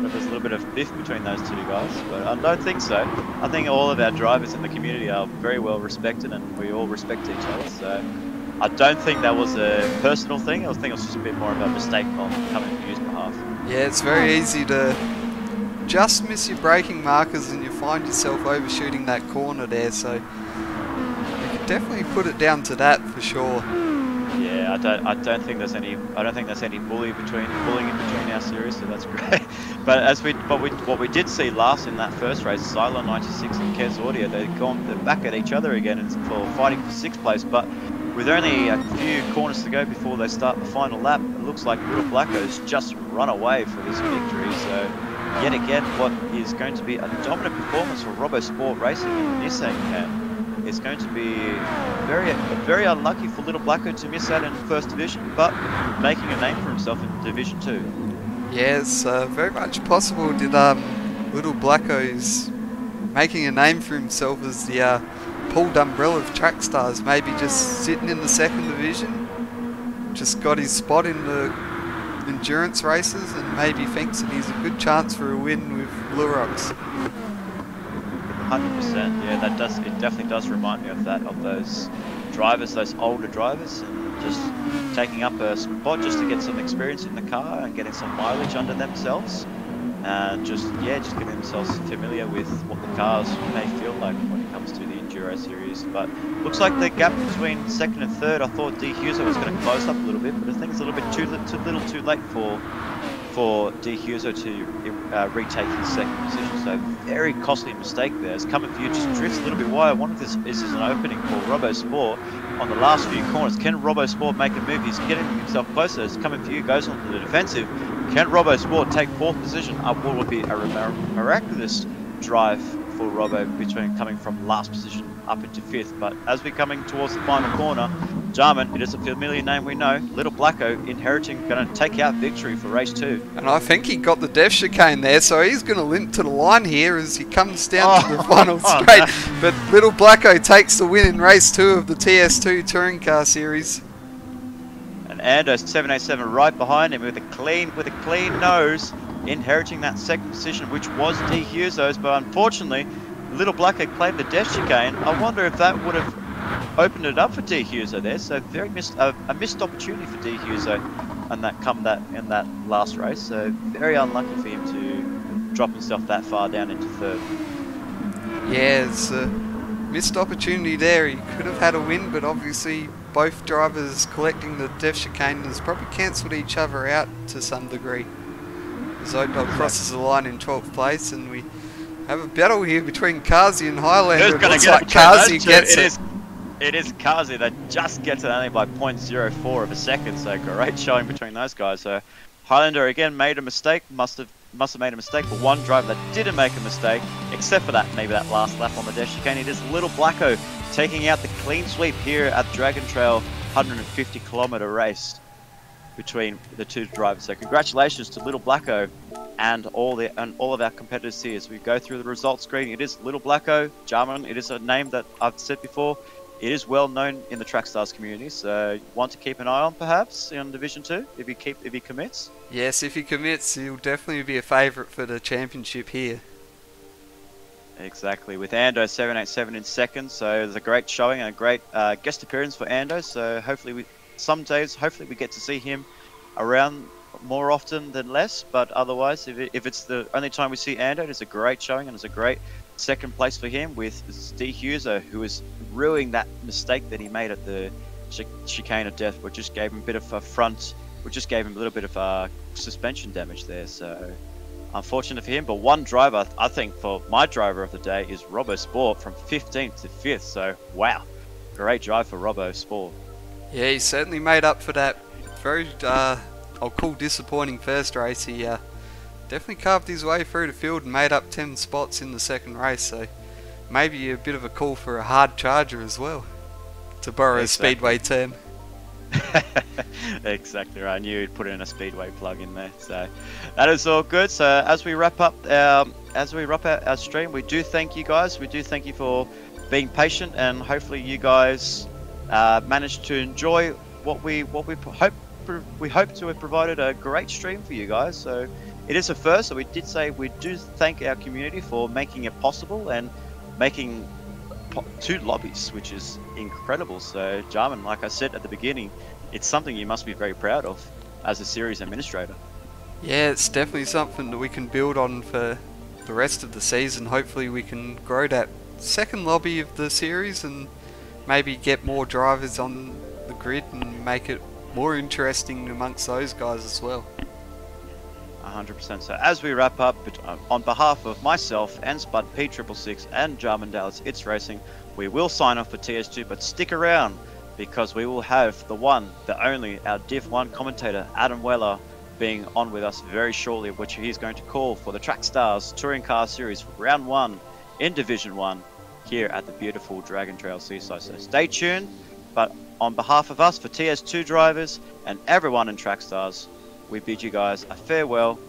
there's a little bit of biff between those 2 guys, but I don't think so. I think all of our drivers in the community are very well respected, and we all respect each other. So I don't think that was a personal thing. I think it was just a bit more of a mistake on coming for you's behalf. Yeah, it's very easy to just miss your braking markers and you find yourself overshooting that corner there, so you can definitely put it down to that for sure. Yeah, I don't think there's any bullying in between our series, so that's great. But what we did see last in that first race, Silo 96 and Kez Audio, they're back at each other again and for fighting for 6th place. But with only a few corners to go before they start the final lap, it looks like Little Blacko's just run away for this victory. So yet again, what is going to be a dominant performance for Robbo Sport Racing in the Nissan camp. It's going to be very unlucky for Little Blacko to miss out in the 1st division, but making a name for himself in Division 2. Yes, very much possible that Little Blacko's making a name for himself as the pulled umbrella of Track Stars, maybe just sitting in the 2nd division, just got his spot in the endurance races and maybe thinks that he's a good chance for a win with Lurox. 100%, yeah, it definitely does remind me of those drivers, those older drivers, and just taking up a spot just to get some experience in the car and getting some mileage under themselves. And just getting themselves familiar with what the cars may feel like when it comes to the Enduro series. But looks like the gap between second and third, I thought D. Huser was going to close up a little bit, but I think it's a little bit too late for D. Huser to retake his second position. So very costly mistake there. As Coming For You just drifts a little bit wide. I wonder if this is an opening for Robo Sport on the last few corners. Can Robo Sport make a move? He's getting himself closer as Coming For You goes on to the defensive. Can Robo Sport take fourth position? What would be a miraculous drive for Robo coming from last position up into fifth. But as we're coming towards the final corner, Jarman, it is a familiar name we know, Little Blacko inheriting, going to take out victory for race 2. And I think he got the death chicane there, so he's going to limp to the line here as he comes down to the final straight. No. But Little Blacko takes the win in race 2 of the TS2 Touring Car Series. And Ando 787 right behind him with a clean nose, inheriting that second position, which was D. Huso's, but unfortunately, Little Blacko played the death chicane. I wonder if that would have opened it up for D. Huso there. So a missed opportunity for D. Huso in that last race. So very unlucky for him to drop himself that far down into third. Yeah, it's a missed opportunity there. He could have had a win, but obviously both drivers collecting the death chicane has probably cancelled each other out to some degree. Zodog crosses the line in 12th place, and we have a battle here between Kazi and Highlander. It looks like Kazi gets it. It is Kazi that just gets it only by 0.04 of a second, so great showing between those guys. So Highlander again made a mistake, must have made a mistake, but one driver that didn't make a mistake, except for maybe that last lap on the death chicane. It is Little Blacko taking out the clean sweep here at Dragon Trail 150-kilometer race between the two drivers. So congratulations to Little Blacko and all of our competitors here. As we go through the results screen, it is Little Blacko, Jarman. It is a name that I've said before. It is well known in the Trackstars community, so you want to keep an eye on perhaps in Division 2 if he commits. Yes, if he commits, he'll definitely be a favourite for the championship here. Exactly, with Ando 787 in second, so there's a great showing and a great guest appearance for Ando. So hopefully some days we get to see him around more often than less, but otherwise if it's the only time we see Ando, it's a great showing and it's a great second place for him, with D. Huser, who is ruining that mistake that he made at the chicane of death, which just gave him a bit of a little bit of suspension damage there. So unfortunate for him, but one driver, I think for my driver of the day, is Robo Sport from 15th to 5th. So wow, great drive for Robo Sport. Yeah, he certainly made up for that very I'll call disappointing first race. He definitely carved his way through the field and made up 10 spots in the second race, so maybe a bit of a call for a hard charger as well, to borrow a Speedway term. Exactly right. I knew you'd put in a Speedway plug in there. So that is all good. So as we wrap up our stream, we do thank you guys. We do thank you for being patient, and hopefully you guys managed to enjoy what we hope to have provided a great stream for you guys. So it is a first, so we do thank our community for making it possible and making 2 lobbies, which is incredible. So Jarman, like I said at the beginning, it's something you must be very proud of as a series administrator. Yeah, it's definitely something that we can build on for the rest of the season. Hopefully we can grow that second lobby of the series and maybe get more drivers on the grid and make it more interesting amongst those guys as well. 100%. So as we wrap up, on behalf of myself and Spud P666 and Jarman Dallas It's Racing, we will sign off for TS2, but stick around because we will have the one, the only, our Div 1 commentator Adam Weller being on with us very shortly, which he's going to call for the Trackstars Touring Car Series for Round 1 in Division 1 here at the beautiful Dragon Trail Seaside. So stay tuned, but on behalf of us, for TS2 drivers and everyone in Trackstars, we bid you guys a farewell